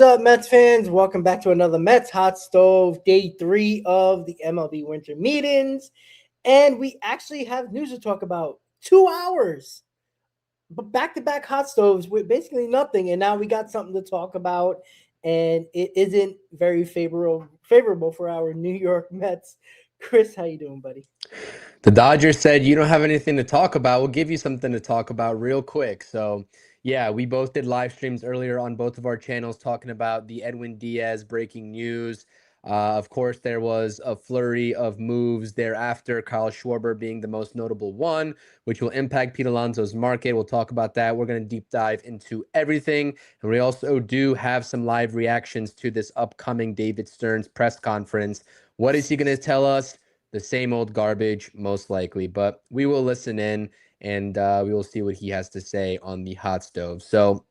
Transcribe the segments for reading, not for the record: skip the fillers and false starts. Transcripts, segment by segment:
up, Mets fans? Welcome back to another Mets Hot Stove, day 3 of the MLB winter meetings. And we actually have news to talk about. 2 hours, but back-to-back hot stoves with basically nothing. And now we got something to talk about, and it isn't very favorable for our New York Mets. Chris, how you doing, buddy? The Dodgers said, you don't have anything to talk about. We'll give you something to talk about real quick. So, yeah, we both did live streams earlier on both of our channels talking about the Edwin Diaz breaking news. Of course, there was a flurry of moves thereafter, Kyle Schwarber being the most notable one, which will impact Pete Alonso's market. We'll talk about that. We're going to deep dive into everything. And we also do have some live reactions to this upcoming David Stearns press conference. What is he going to tell us? The same old garbage, most likely, but we will listen in and we will see what he has to say on the hot stove. So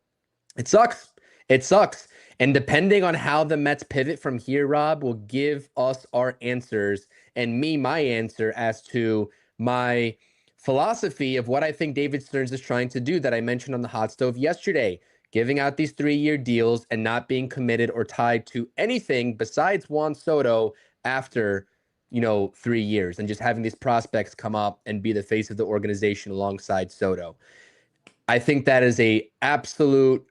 it sucks. It sucks. And depending on how the Mets pivot from here, Rob, will give us our answers and me my answer as to my philosophy of what I think David Stearns is trying to do that I mentioned on the hot stove yesterday, giving out these 3-year deals and not being committed or tied to anything besides Juan Soto after 3 years, and just having these prospects come up and be the face of the organization alongside Soto. I think that is a absolute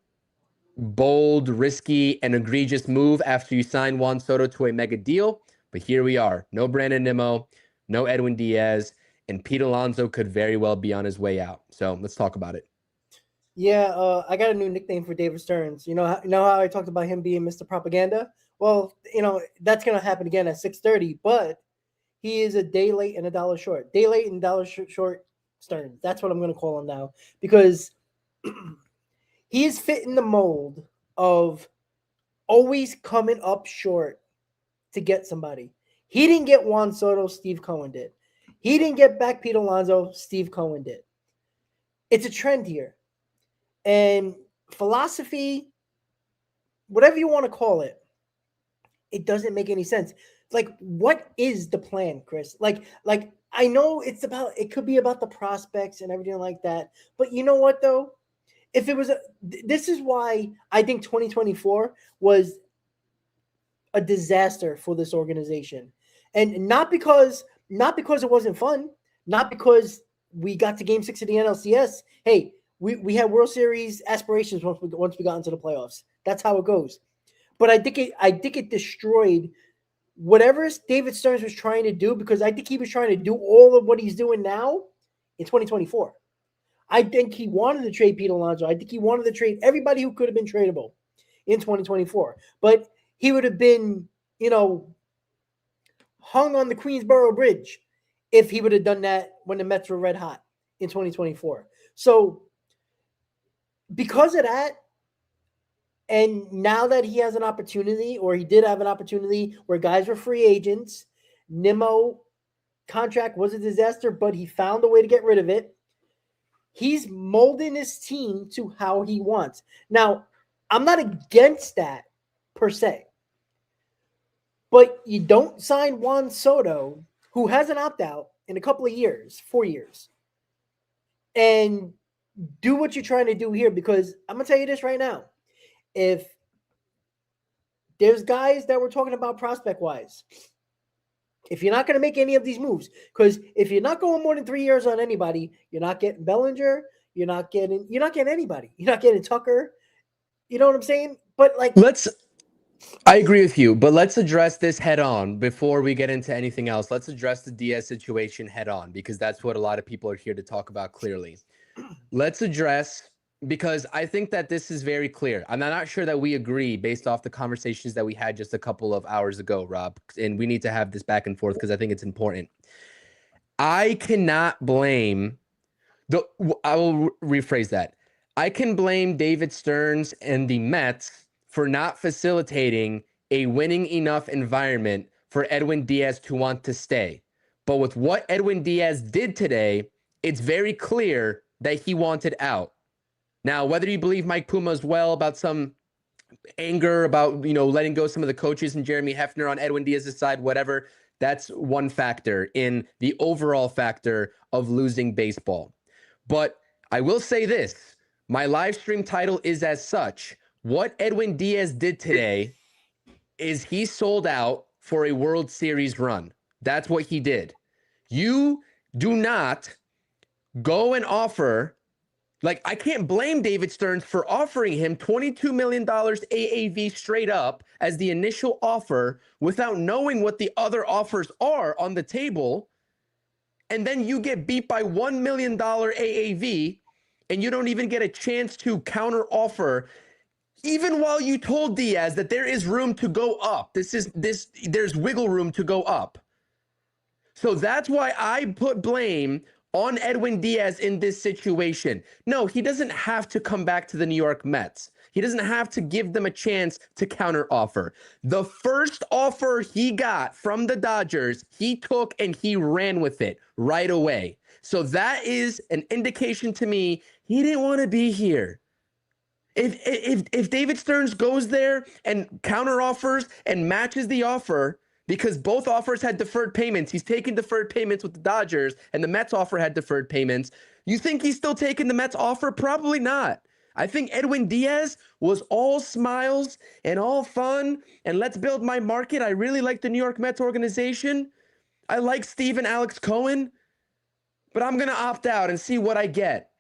bold, risky, and egregious move after you sign Juan Soto to a mega deal. But here we are. No Brandon Nimmo, no Edwin Diaz, and Pete Alonso could very well be on his way out. So let's talk about it. Yeah, I got a new nickname for David Stearns. You know how I talked about him being Mr. Propaganda? Well, that's gonna happen again at 6:30, but he is a day late and a dollar short. Day late and dollar short Stearns. That's what I'm going to call him now, because he is fitting the mold of always coming up short to get somebody. He didn't get Juan Soto, Steve Cohen did. He didn't get back Pete Alonso, Steve Cohen did. It's a trend here. And philosophy, whatever you want to call it, it doesn't make any sense. Like, what is the plan, Chris? Like I know it could be about the prospects and everything like that, but you know what though? If it was this is why I think 2024 was a disaster for this organization. And not because it wasn't fun, not because we got to game 6 of the NLCS. Hey, we had World Series aspirations once we got into the playoffs. That's how it goes. But I think it destroyed whatever David Stearns was trying to do, because I think he was trying to do all of what he's doing now in 2024. I think he wanted to trade Pete Alonso. I think he wanted to trade everybody who could have been tradable in 2024. But he would have been, hung on the Queensboro Bridge if he would have done that when the Mets were red hot in 2024. So because of that, and now that he has an opportunity, or he did have an opportunity where guys were free agents, Nimmo contract was a disaster, but he found a way to get rid of it. He's molding his team to how he wants. Now, I'm not against that per se, but you don't sign Juan Soto, who has an opt-out in a couple of years, 4 years, and do what you're trying to do here, because I'm going to tell you this right now. If there's guys that we're talking about prospect-wise, if you're not going to make any of these moves, because if you're not going more than 3 years on anybody, you're not getting Bellinger, you're not getting anybody. You're not getting Tucker. You know what I'm saying? But I agree with you, but let's address this head on before we get into anything else. Let's address the Diaz situation head on, because that's what a lot of people are here to talk about clearly. Let's address, because I think that this is very clear. I'm not sure that we agree based off the conversations that we had just a couple of hours ago, Rob, and we need to have this back and forth because I think it's important. I cannot blame I will rephrase that. I can blame David Stearns and the Mets for not facilitating a winning enough environment for Edwin Diaz to want to stay. But with what Edwin Diaz did today, it's very clear that he wanted out. Now, whether you believe Mike Puma as well about some anger about, letting go some of the coaches and Jeremy Hefner on Edwin Diaz's side, whatever, that's one factor in the overall factor of losing baseball. But I will say this, my live stream title is as such. What Edwin Diaz did today is he sold out for a World Series run. That's what he did. You do not go and offer, like, I can't blame David Stearns for offering him $22 million AAV straight up as the initial offer without knowing what the other offers are on the table. And then you get beat by $1 million AAV and you don't even get a chance to counter offer, even while you told Diaz that there is room to go up. There's wiggle room to go up. So that's why I put blame on Edwin Diaz in this situation. No, he doesn't have to come back to the New York Mets. He doesn't have to give them a chance to counter offer. The first offer he got from the Dodgers, he took and he ran with it right away. So that is an indication to me he didn't want to be here. If David Stearns goes there and counter offers and matches the offer, because both offers had deferred payments, he's taking deferred payments with the Dodgers, and the Mets offer had deferred payments. You think he's still taking the Mets offer? Probably not. I think Edwin Diaz was all smiles and all fun, and let's build my market. I really like the New York Mets organization. I like Steve and Alex Cohen, but I'm going to opt out and see what I get.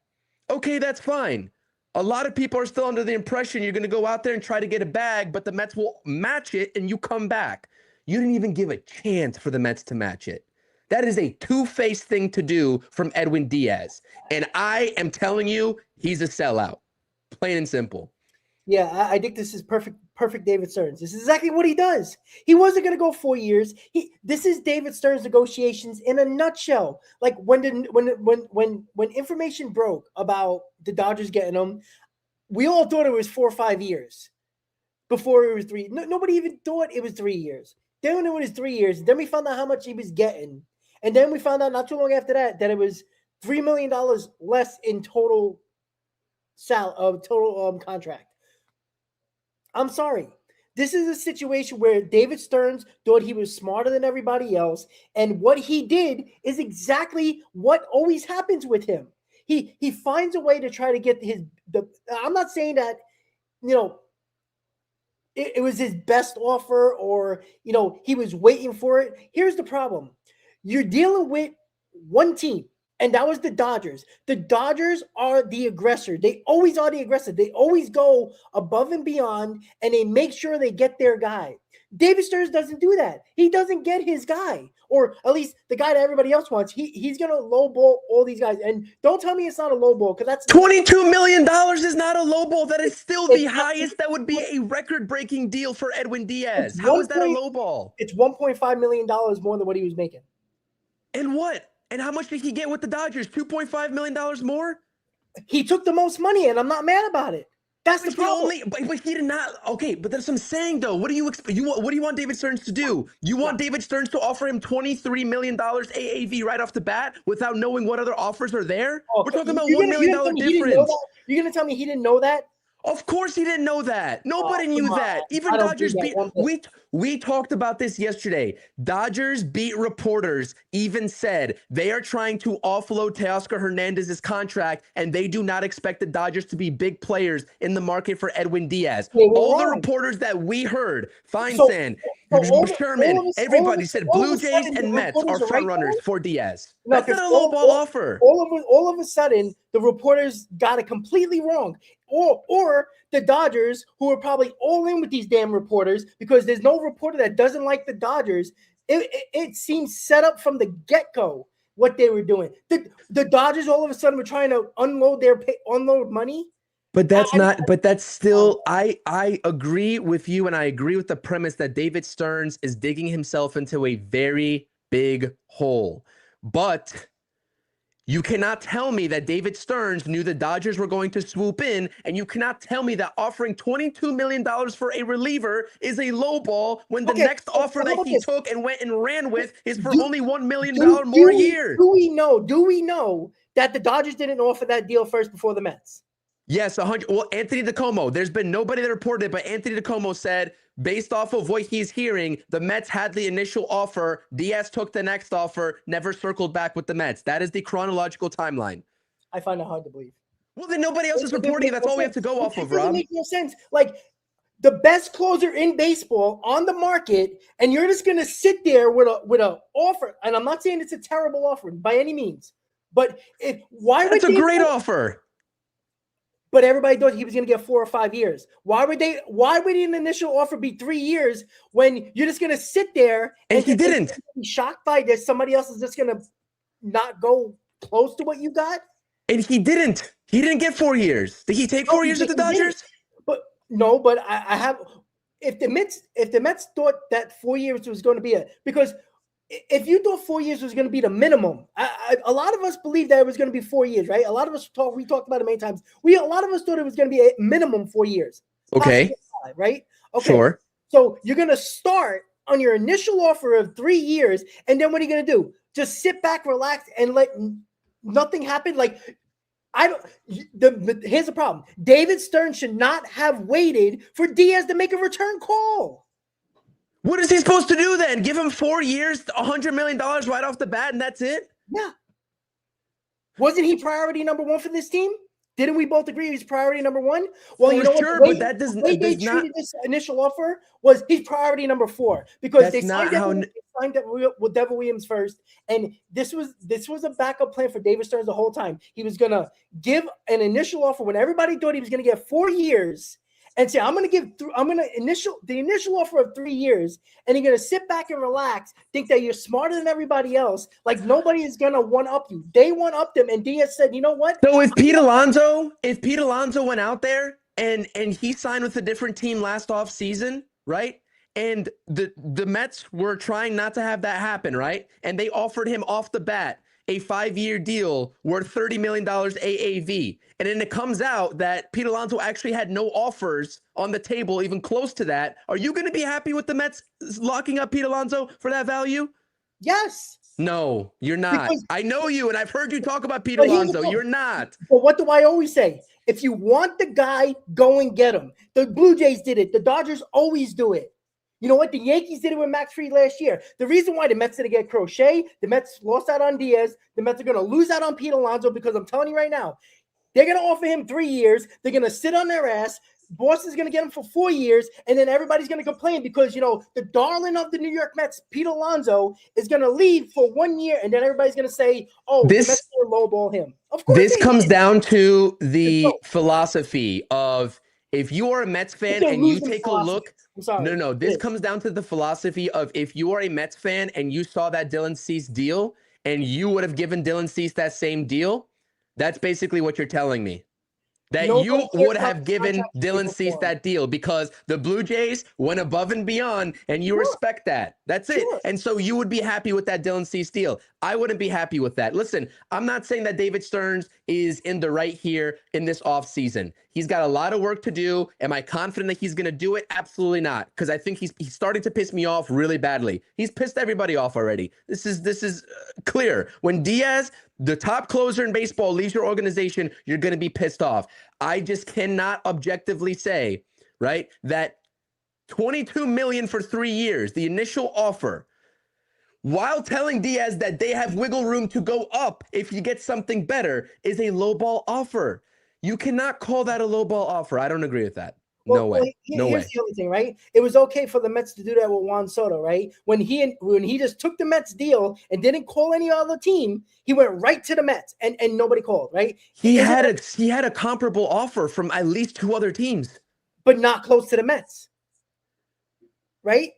Okay, that's fine. A lot of people are still under the impression you're going to go out there and try to get a bag, but the Mets will match it and you come back. You didn't even give a chance for the Mets to match it. That is a two-faced thing to do from Edwin Diaz. And I am telling you, he's a sellout. Plain and simple. Yeah, I think this is perfect David Stearns. This is exactly what he does. He wasn't going to go 4 years. This is David Stearns negotiations in a nutshell. Like when information broke about the Dodgers getting him, we all thought it was 4 or 5 years before it was 3. Nobody even thought it was 3 years. Then when it was 3 years, then we found out how much he was getting. And then we found out not too long after that it was $3 million less in total contract. I'm sorry. This is a situation where David Stearns thought he was smarter than everybody else. And what he did is exactly what always happens with him. He finds a way to try to get I'm not saying that, it was his best offer or, he was waiting for it. Here's the problem. You're dealing with one team, and that was the Dodgers. The Dodgers are the aggressor. They always are the aggressor. They always go above and beyond, and they make sure they get their guy. David Stearns doesn't do that. He doesn't get his guy, or at least the guy that everybody else wants. He's going to lowball all these guys. And don't tell me it's not a lowball, because that's $22 million is not a lowball. That is still the highest. That would be a record-breaking deal for Edwin Diaz. How is that a lowball? It's $1.5 million more than what he was making. And what? And how much did he get with the Dodgers? $2.5 million more? He took the most money, and I'm not mad about it. That's the problem. But he did not. Okay, but that's what I'm saying, though. What do you expect? What do you want David Stearns to do? You want David Stearns to offer him $23 million AAV right off the bat without knowing what other offers are there? Okay. We're talking about $1 million difference. You're going to tell me he didn't know that? Of course he didn't know that. Nobody knew that. Even Dodgers beat. We talked about this yesterday. Dodgers beat reporters even said they are trying to offload Teoscar Hernandez's contract, and they do not expect the Dodgers to be big players in the market for Edwin Diaz. All the reporters that we heard, Feinstein, Sherman, everybody said Blue Jays and Mets are front runners for Diaz. That's not a lowball offer. All of a sudden, the reporters got it completely wrong. Or the Dodgers, who are probably all in with these damn reporters, because there's no reporter that doesn't like the Dodgers. It seems set up from the get-go what they were doing. The Dodgers all of a sudden were trying to unload money. But that's still, I agree with you, and I agree with the premise that David Stearns is digging himself into a very big hole. But you cannot tell me that David Stearns knew the Dodgers were going to swoop in, and you cannot tell me that offering $22 million for a reliever is a lowball when the next offer that he took and went and ran with is for only $1 million more a year. Do we know that the Dodgers didn't offer that deal first before the Mets? Yes, 100. Well, Anthony DeComo, there's been nobody that reported it, but Anthony DeComo said, based off of what he's hearing, the Mets had the initial offer. Diaz took the next offer, never circled back with the Mets. That is the chronological timeline. I find it hard to believe. Well, then nobody else is reporting it. That's all we have to go off of, It doesn't Rob. make no sense. Like, the best closer in baseball on the market, and you're just going to sit there with a offer. And I'm not saying it's a terrible offer by any means, but That's a great offer. But everybody thought he was going to get 4 or 5 years. Why would an initial offer be 3 years when you're just going to sit there and he didn't be shocked by this? Somebody else is just going to not go close to what you got. And he didn't get 4 years. Did he take 4 years at the Dodgers? But no, but I have. If the Mets thought that 4 years was going to be because if you thought 4 years was going to be the minimum, a lot of us believed that it was going to be 4 years, right? A lot of us we talked about it many times. A lot of us thought it was going to be a minimum 4 years. Okay. 5, right? Okay. Sure. So you're going to start on your initial offer of 3 years, and then what are you going to do? Just sit back, relax, and let nothing happen? Like, here's the problem. David Stern should not have waited for Diaz to make a return call. What is he supposed to do then? Give him 4 years, $100 million right off the bat, and that's it? Yeah. Wasn't he priority number 1 for this team? Didn't we both agree he's priority number 1? Well, you know sure, what? But that does they not. Treated this initial offer was he's priority number 4 because they signed up with Devin Williams first, and this was a backup plan for David Stearns the whole time. He was gonna give an initial offer when everybody thought he was gonna get 4 years, and say the initial offer of 3 years, and you're gonna sit back and relax, think that you're smarter than everybody else. Like, nobody is gonna one up you. They one up them, and Diaz said, "You know what?" So if Pete Alonso went out there and he signed with a different team last off season, right? And the Mets were trying not to have that happen, right? And they offered him off the bat a 5-year deal worth $30 million AAV. And then it comes out that Pete Alonso actually had no offers on the table, even close to that. Are you going to be happy with the Mets locking up Pete Alonso for that value? Yes. No, you're not. I know you, and I've heard you talk about Pete Alonso. You're not. But what do I always say? If you want the guy, go and get him. The Blue Jays did it. The Dodgers always do it. You know what? The Yankees did it with Max Fried last year. The reason why the Mets didn't get Crochet, the Mets lost out on Diaz, the Mets are going to lose out on Pete Alonso, because I'm telling you right now, they're going to offer him 3 years. They're going to sit on their ass. Boston's going to get him for 4 years, and then everybody's going to complain because, the darling of the New York Mets, Pete Alonso, is going to leave for 1 year, and then everybody's going to say, the Mets will lowball him. Of course, this comes down to the philosophy of, if you are a Mets fan and you take a look, this comes down to the philosophy of, if you are a Mets fan and you saw that Dylan Cease deal and you would have given Dylan Cease that same deal, that's basically what you're telling me. That you would have given Dylan Cease that deal because the Blue Jays went above and beyond, and you respect that. That's it. And so you would be happy with that Dylan Cease deal. I wouldn't be happy with that. Listen, I'm not saying that David Stearns is in the right here in this offseason. He's got a lot of work to do. Am I confident that he's going to do it? Absolutely not, because I think he's starting to piss me off really badly. He's pissed everybody off already. This is clear. When Diaz, the top closer in baseball, leaves your organization, you're going to be pissed off. I just cannot objectively say, right, that $22 million for 3 years, the initial offer, while telling Diaz that they have wiggle room to go up if you get something better, is a lowball offer. You cannot call that a lowball offer. I don't agree with that. No way. No way. Here's the other thing, right? It was okay for the Mets to do that with Juan Soto, right? When he just took the Mets deal and didn't call any other team, he went right to the Mets and nobody called, right? He had a comparable offer from at least 2 other teams, but not close to the Mets, right?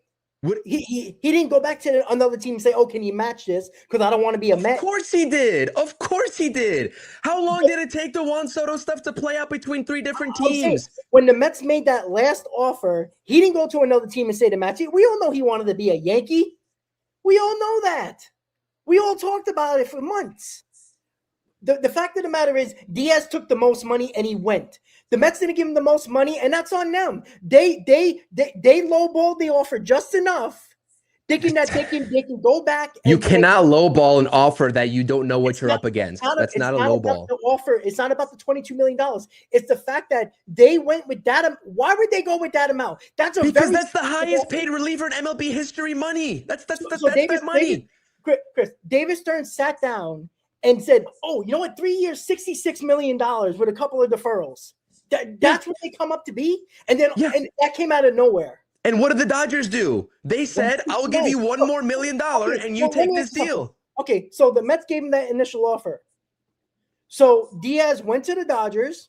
He didn't go back to another team and say, "Oh, can you match this? Because I don't want to be a Met." Of course he did. Of course he did. How long did it take the Juan Soto stuff to play out between 3 different teams? When the Mets made that last offer, he didn't go to another team and say to match it. We all know he wanted to be a Yankee. We all know that. We all talked about it for months. The fact of the matter is, Diaz took the most money and he went. The Mets didn't give him the most money, and that's on them. They lowballed the offer just enough, thinking that they can go back. You cannot lowball an offer that you don't know what you're up against. That's not a lowball. The offer. It's not about the $22 million. It's the fact that they went with that. Why would they go with that amount? That's the highest paid reliever in MLB history money. That's that money. Chris, David Stern sat down and said, "Oh, you know what? 3 years, $66 million with a couple of deferrals." That's what they come up to be, and then and that came out of nowhere. And what did the Dodgers do? They said, "I'll give you $1 more million and you take this deal." Okay, so the Mets gave him that initial offer. So Diaz went to the Dodgers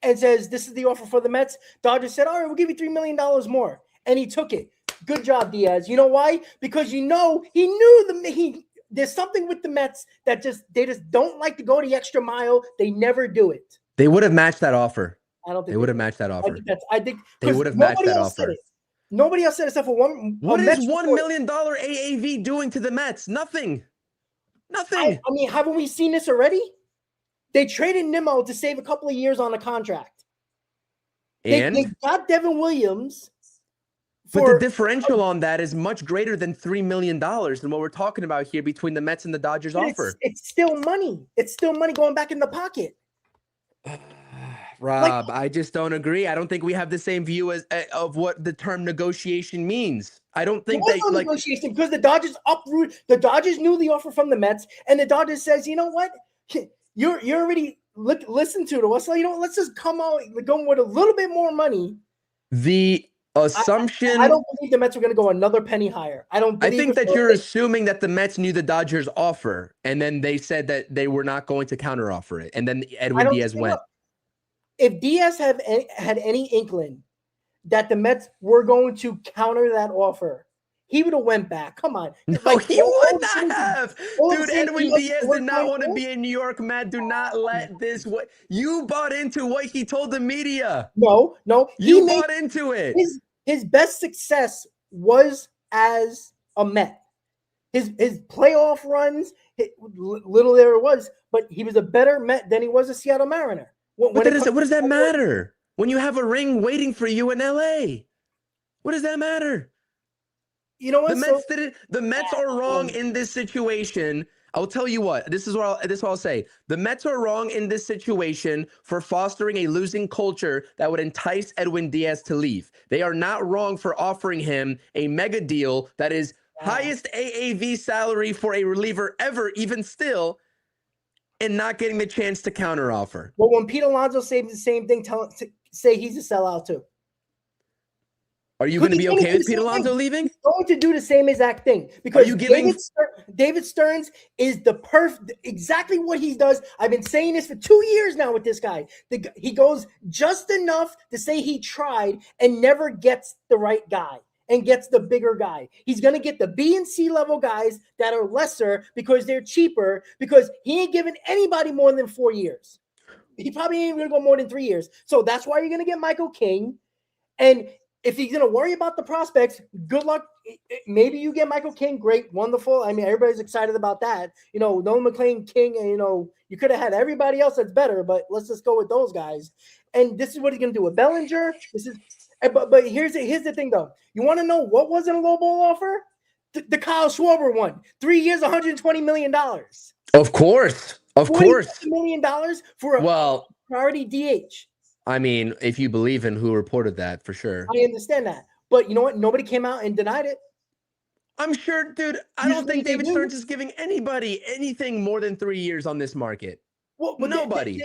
and says, "This is the offer for the Mets." Dodgers said, "All right, we'll give you $3 million more," and he took it. Good job, Diaz. You know why? Because he knew there's something with the Mets that they just don't like to go the extra mile. They never do it. They would have matched that offer. I don't think they would have matched that offer. I think they would have matched that offer. Nobody else said it except for one. What is $1 million AAV doing to the Mets? Nothing. I mean, haven't we seen this already? They traded Nimmo to save a couple of years on a contract. They got Devin Williams. But the differential on that is much greater than $3 million than what we're talking about here between the Mets and the Dodgers offer. It's still money. It's still money going back in the pocket. Rob, I just don't agree. I don't think we have the same view of what the term negotiation means. I don't think negotiation, because the Dodgers the Dodgers knew the offer from the Mets, and the Dodgers says, "You know what? You're already listen to it. So let's just come out going with a little bit more money." The assumption I don't believe the Mets are going to go another penny higher. I think that you're assuming that the Mets knew the Dodgers offer, and then they said that they were not going to counteroffer it, and then Edwin Diaz went. If Diaz had any inkling that the Mets were going to counter that offer, he would have went back. Come on. No, he would not have. Dude, Edwin Diaz did not want to be in New York, Matt. Do not let this you bought into what he told the media. No. You bought into it. His best success was as a Met. His playoff runs, little there it was, but he was a better Met than he was a Seattle Mariner. What does that matter? When you have a ring waiting for you in LA, what does that matter? You know what? The Mets are wrong in this situation. I'll tell you what. This is what I'll say. The Mets are wrong in this situation for fostering a losing culture that would entice Edwin Diaz to leave. They are not wrong for offering him a mega deal that is highest AAV salary for a reliever ever, even still, and not getting the chance to counteroffer. Well, when Pete Alonso says the same thing, say he's a sellout too. Are you going to be okay with Pete Alonso leaving? He's going to do the same exact thing because David Stearns is exactly what he does. I've been saying this for 2 years now with this guy. He goes just enough to say he tried and never gets the right guy and gets the bigger guy. He's going to get the B and C level guys that are lesser because they're cheaper, because he ain't giving anybody more than 4 years. He probably ain't going to go more than 3 years. So that's why you're going to get Michael King. And if he's going to worry about the prospects, good luck. Maybe you get Michael King. Great. Wonderful. I mean, everybody's excited about that. Nolan McLean, King, and, you could have had everybody else that's better, but let's just go with those guys. And this is what he's going to do with Bellinger. But here's the thing, though. You want to know what wasn't a low ball offer? The Kyle Schwarber one. 3 years, $120 million. Of course. $1 million for a priority DH. I mean, if you believe in who reported that, for sure. I understand that. But you know what? Nobody came out and denied it. I'm sure, dude. I don't think David Stearns is giving anybody anything more than 3 years on this market. Well, nobody.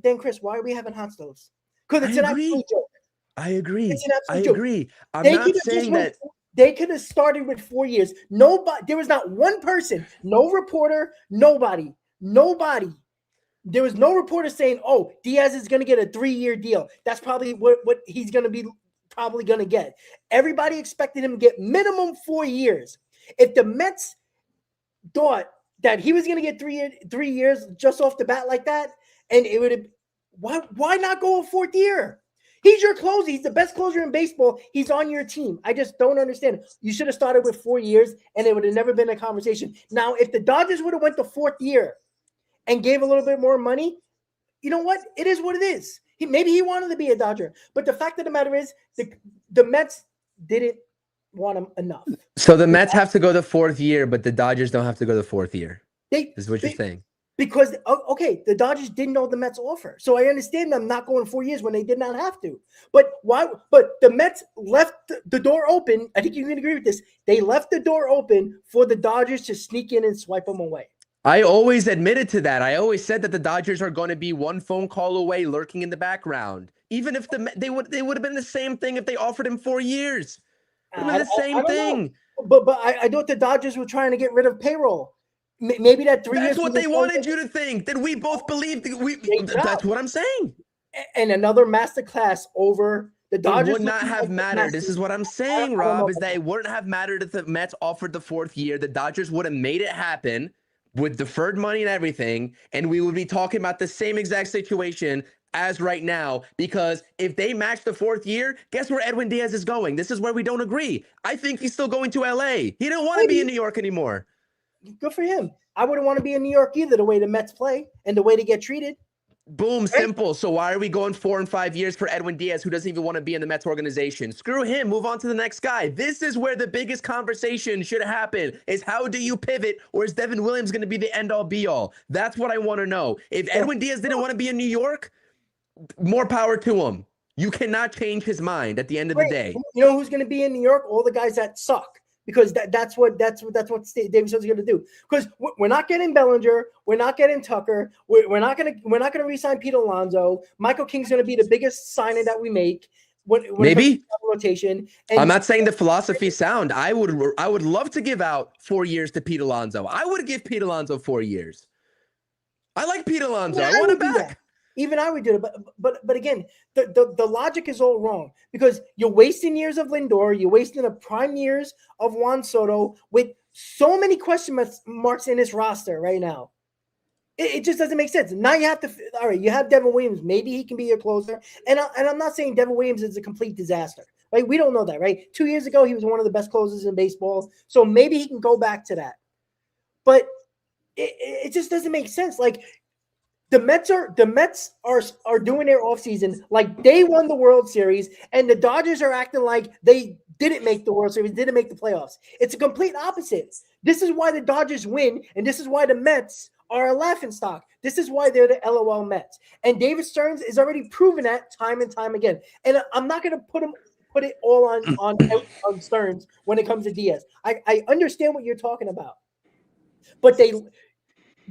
Then, Chris, why are we having hot stoves? Because it's an absolute joke. I agree. It's an absolute joke. I'm not saying that. They could have started with 4 years. Nobody. There was not one person, no reporter, nobody. There was no reporter saying, "Oh, Diaz is going to get a 3-year deal." That's probably what he's going to be probably going to get. Everybody expected him to get minimum 4 years. If the Mets thought that he was going to get 3 years just off the bat like that, and it would have, why not go a 4th year? He's your closer. He's the best closer in baseball. He's on your team. I just don't understand. You should have started with 4 years, and it would have never been a conversation. Now, if the Dodgers would have went the 4th year and gave a little bit more money, you know what? It is what it is. Maybe he wanted to be a Dodger. But the fact of the matter is the Mets didn't want him enough. So the Mets have to go the 4th year, but the Dodgers don't have to go the 4th year. Is what you're saying. Because, the Dodgers didn't know the Mets offer. So I understand them not going 4 years when they did not have to. But why? But the Mets left the door open. I think you can agree with this. They left the door open for the Dodgers to sneak in and swipe them away. I always admitted to that. I always said that the Dodgers are going to be one phone call away, lurking in the background. Even if they would have been the same thing if they offered him 4 years. Would have been the I same don't know, thing. but I thought the Dodgers were trying to get rid of payroll. Maybe that 3 That's years what was they wanted you to think. That we both believed. great That's job. what I'm saying. And another masterclass over the It Dodgers would not looking have like the mattered. This masters. is what I'm saying, I don't know Rob, is about that that. it wouldn't have mattered if the Mets offered the 4th year. The Dodgers would have made it happen with deferred money and everything, and we would be talking about the same exact situation as right now, because if they match the 4th year, guess where Edwin Diaz is going? This is where we don't agree. I think he's still going to LA. He didn't want to be in Maybe. New York anymore. Good for him. I wouldn't want to be in New York either, the way the Mets play and the way they get treated. Boom, Right? simple. So why are we going 4 and 5 years for Edwin Diaz, who doesn't even want to be in the Mets organization? Screw him. Move on to the next guy. This is where the biggest conversation should happen: is how do you pivot, or is Devin Williams going to be the end all be all? That's what I want to know. If Edwin Diaz didn't want to be in New York, more power to him. You cannot change his mind at the end of the Great. day. You know who's going to be in New York? All the guys that suck. Because that's what David Stearns is going to do. Because we're not getting Bellinger, we're not getting Tucker, we're not going to re-sign Pete Alonso. Michael King's going to be the biggest signing that we make when it comes Maybe. to rotation. I'm And not saying the philosophy sound. I would love to give out 4 years to Pete Alonso. I would give Pete Alonso 4 years. I like Pete Alonso. I want him back. Even I would do it, but again, the logic is all wrong, because you're wasting years of Lindor, you're wasting the prime years of Juan Soto with so many question marks in this roster right now. It just doesn't make sense. Now you have to, all right, you have Devin Williams. Maybe he can be your closer. And I'm not saying Devin Williams is a complete disaster. Right? We don't know that, right? 2 years ago, he was one of the best closers in baseball. So maybe he can go back to that. But it just doesn't make sense. Like, the Mets are doing their offseason like they won the World Series, and the Dodgers are acting like they didn't make the World Series, didn't make the playoffs. It's a complete opposite. This is why the Dodgers win, and this is why the Mets are a laughingstock. This is why they're the LOL Mets. And David Stearns is already proven that time and time again. And I'm not going to put it all on Stearns when it comes to Diaz. I understand what you're talking about, but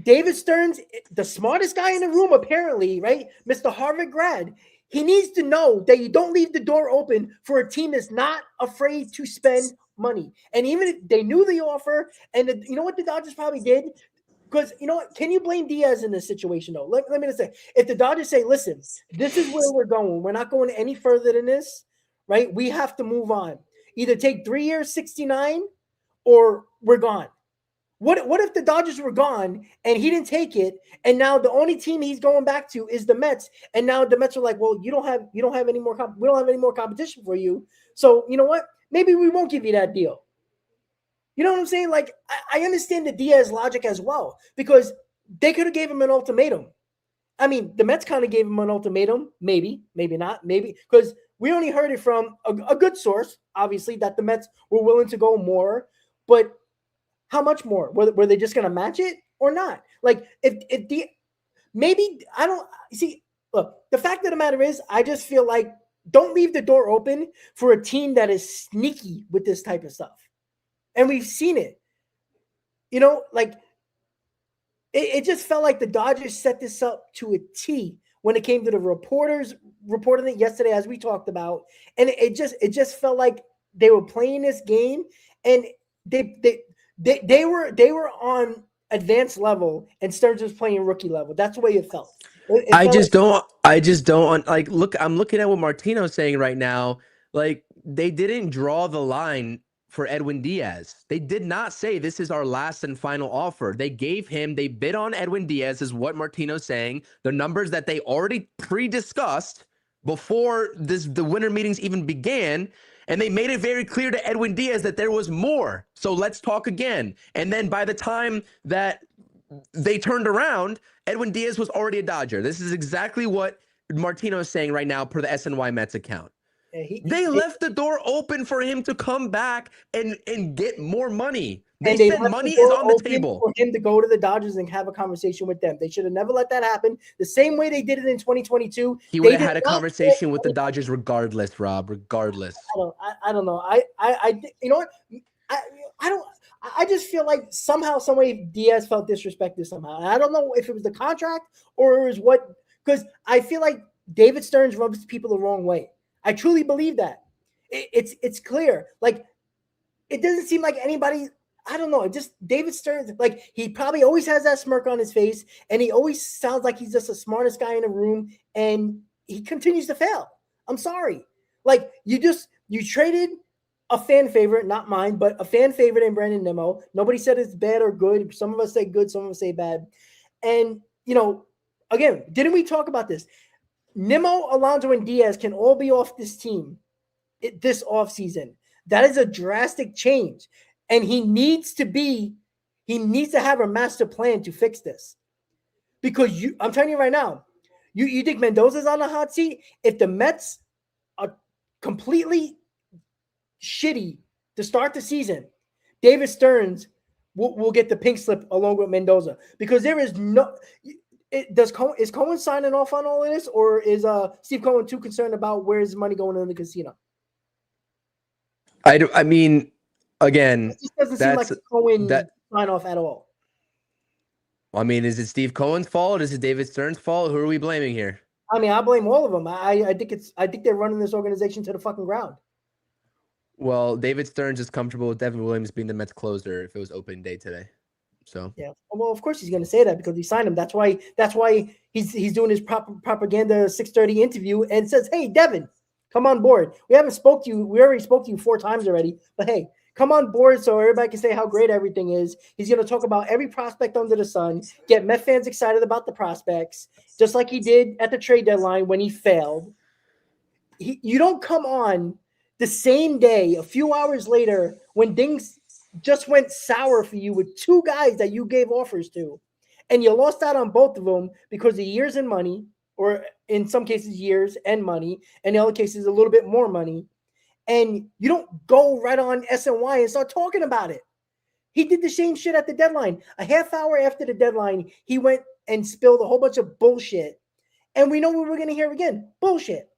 David Stearns, the smartest guy in the room, apparently, right? Mr. Harvard grad. He needs to know that you don't leave the door open for a team that's not afraid to spend money. And even if they knew the offer, and you know what the Dodgers probably did? Because, you know what? Can you blame Diaz in this situation, though? Let me just say, if the Dodgers say, listen, this is where we're going, we're not going any further than this, right? We have to move on. Either take 3 years, 69, or we're gone. What if the Dodgers were gone and he didn't take it, and now the only team he's going back to is the Mets, and now the Mets are like, well, you don't have any more we don't have any more competition for you, so you know what? Maybe we won't give you that deal. You know what I'm saying? Like, I understand the Diaz logic as well, because they could have gave him an ultimatum. I mean, the Mets kind of gave him an ultimatum, maybe not, maybe, because we only heard it from a good source, obviously, that the Mets were willing to go more, but how much more? Were they just going to match it or not? Like, if the maybe I don't see. Look, the fact of the matter is, I just feel like don't leave the door open for a team that is sneaky with this type of stuff, and we've seen it. You know, like it just felt like the Dodgers set this up to a T when it came to the reporters reporting it yesterday, as we talked about, and it just felt like they were playing this game, and they were on advanced level, and Stearns was playing rookie level. That's the way it felt. I just don't like, look, I'm looking at what Martino's saying right now. Like, they didn't draw the line for Edwin Diaz. They did not say this is our last and final offer. They bid on Edwin Diaz, is what Martino's saying. The numbers that they already pre-discussed before the winter meetings even began. And they made it very clear to Edwin Diaz that there was more. So let's talk again. And then by the time that they turned around, Edwin Diaz was already a Dodger. This is exactly what Martino is saying right now per the SNY Mets account. They left the door open for him to come back and get more money. They said money is on the table for him to go to the Dodgers and have a conversation with them. They should have never let that happen. The same way they did it in 2022. He would have had a conversation with the Dodgers regardless, Rob. Regardless. I don't know. You know what? I just feel like somehow, some way, Diaz felt disrespected somehow. And I don't know if it was the contract or it was what, because I feel like David Stearns rubs people the wrong way. I truly believe that. It's clear. Like, it doesn't seem like anybody. I don't know. It just David Stearns, like, he probably always has that smirk on his face, and he always sounds like he's just the smartest guy in the room, and he continues to fail. I'm sorry. Like, you traded a fan favorite, not mine, but a fan favorite in Brandon Nimmo. Nobody said it's bad or good. Some of us say good, some of us say bad. And, again, didn't we talk about this? Nimmo, Alonso, and Diaz can all be off this team this offseason. That is a drastic change. And he needs to have a master plan to fix this. Because I'm telling you right now, you think Mendoza's on the hot seat? If the Mets are completely shitty to start the season, David Stearns will get the pink slip along with Mendoza, because there is no. Is Cohen signing off on all of this, or is Steve Cohen too concerned about where his money going in the casino? I mean, again, it just doesn't seem like Cohen sign off at all. I mean, is it Steve Cohen's fault? Is it David Stearns' fault? Who are we blaming here? I mean, I blame all of them. I think they're running this organization to the fucking ground. Well, David Stearns is comfortable with Devin Williams being the Mets closer if it was opening day today. So yeah, well, of course he's going to say that because he signed him. That's why he's doing his propaganda 6:30 interview and says, "Hey, Devin, come on board. We already spoke to you 4 times already, but hey, come on board so everybody can say how great everything is." He's going to talk about every prospect under the sun, get Met fans excited about the prospects, just like he did at the trade deadline when he failed. You don't come on the same day, a few hours later, when things just went sour for you with 2 guys that you gave offers to, and you lost out on both of them because of years and money, or in some cases years and money, and in other cases a little bit more money, and you don't go right on SNY and start talking about it. He did the same shit at the deadline. A half hour after the deadline, he went and spilled a whole bunch of bullshit, and we know what we're going to hear again. Bullshit.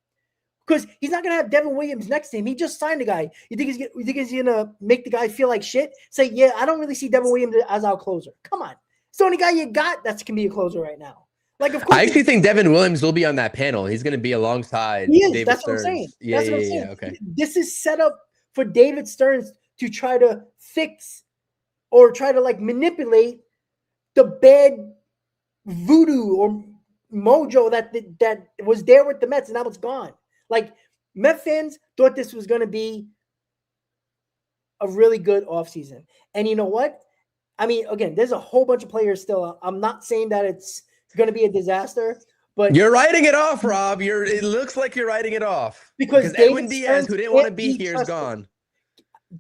Because he's not going to have Devin Williams next to him. He just signed a guy. You think he's going to make the guy feel like shit? Say, yeah, I don't really see Devin Williams as our closer. Come on. It's the only guy you got that can be a closer right now. Like, of course. I actually think Devin Williams will be on that panel. He's going to be alongside David That's Stearns. What I'm saying. Yeah, that's what I'm saying. Yeah, okay. This is set up for David Stearns to try to fix or try to, like, manipulate the bad voodoo or mojo that was there with the Mets, and now it's gone. Like, Met fans thought this was going to be a really good offseason. And you know what? I mean, again, there's a whole bunch of players still. I'm not saying that it's going to be a disaster, but you're writing it off, Rob. It looks like you're writing it off. Because Edwin Diaz, who didn't want to be here, is gone.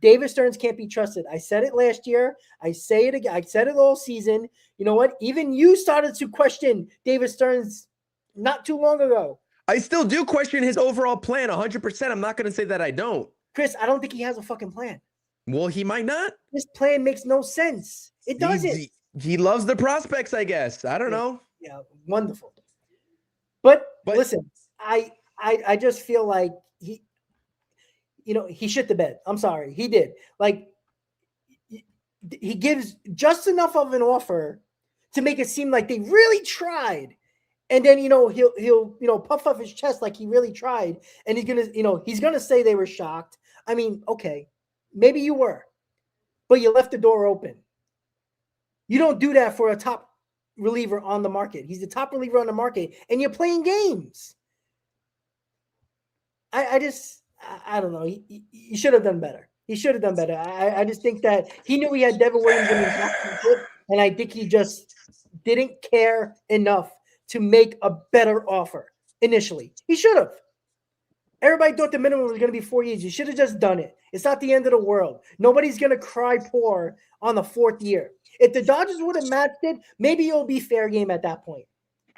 David Stearns can't be trusted. I said it last year. I say it again. I said it all season. You know what? Even you started to question David Stearns not too long ago. I still do question his overall plan 100%. I'm not going to say that I don't. Chris, I don't think he has a fucking plan. Well, he might not. This plan makes no sense. It doesn't. He loves the prospects, I guess. I don't know. Yeah, wonderful. But listen, I just feel like he shit the bed. I'm sorry. He did. Like, he gives just enough of an offer to make it seem like they really tried. And then, he'll puff up his chest like he really tried. And he's gonna say they were shocked. I mean, okay, maybe you were, but you left the door open. You don't do that for a top reliever on the market. He's the top reliever on the market, and you're playing games. I don't know. He should have done better. He should have done better. I just think that he knew he had Devin Williams in his back, and I think he just didn't care enough to make a better offer initially. He should have. Everybody thought the minimum was going to be 4 years. You should have just done it. It's not the end of the world. Nobody's going to cry poor on the 4th year. If the Dodgers would have matched it, maybe it'll be fair game at that point.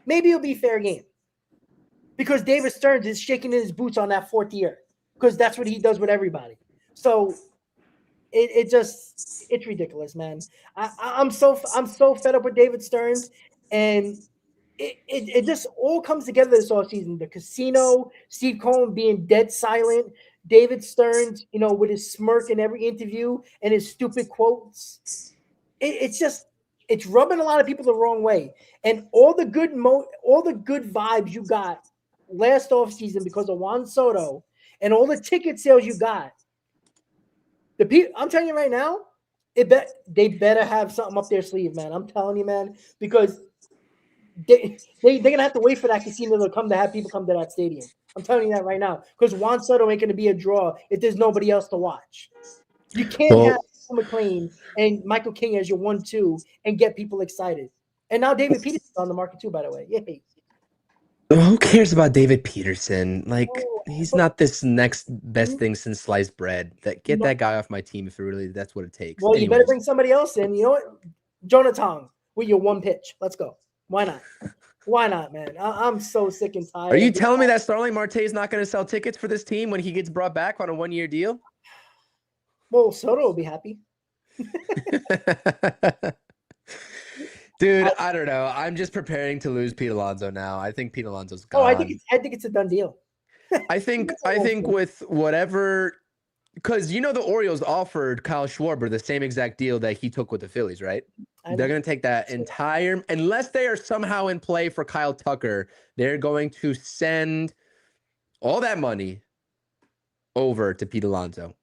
Maybe it'll be fair game. Because David Stearns is shaking in his boots on that 4th year. Because that's what he does with everybody. So it's ridiculous, man. I'm so fed up with David Stearns, and it just all comes together this offseason. The casino, Steve Cohen being dead silent, David Stearns, with his smirk in every interview and his stupid quotes, it's rubbing a lot of people the wrong way. And all the good vibes you got last offseason because of Juan Soto and all the ticket sales you got, I'm telling you right now, they better have something up their sleeve, man. I'm telling you, man, because they're gonna have to wait for that casino to come to have people come to that stadium. I'm telling you that right now, because Juan Soto ain't gonna be a draw if there's nobody else to watch. You can't have McLean and Michael King as your 1-2 and get people excited. And now David Peterson's on the market too, by the way. Yay. Who cares about David Peterson? Like, Oh, he's but not this next best thing since sliced bread. Get no, that guy off my team if it really that's what it takes. well, you better Anyways, bring somebody else in. You know what? Jonathan with your one pitch. Let's go. Why not? Why not, man? I'm so sick and tired. are you telling me that Starling Marte is not going to sell tickets for this team when he gets brought back on a 1-year deal? Well, Soto will be happy. Dude, I don't know. I'm just preparing to lose Pete Alonso now. I think Pete Alonso's gone. Oh, I think it's a done deal. I think with whatever, because the Orioles offered Kyle Schwarber the same exact deal that he took with the Phillies, right? They're going to take that entire, unless they are somehow in play for Kyle Tucker, they're going to send all that money over to Pete Alonso.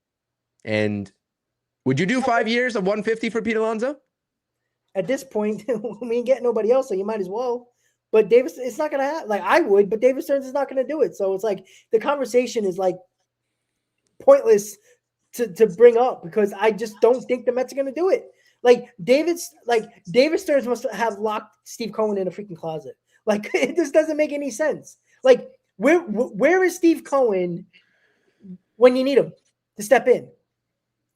And would you do 5 years of 150 for Pete Alonso? At this point, we ain't getting nobody else, so you might as well. But Davis, it's not going to happen. Like, I would, but David Stearns is not going to do it. So it's like the conversation is like pointless to bring up because I just don't think the Mets are going to do it. Like David Stearns must have locked Steve Cohen in a freaking closet. Like it just doesn't make any sense. Like where is Steve Cohen when you need him to step in?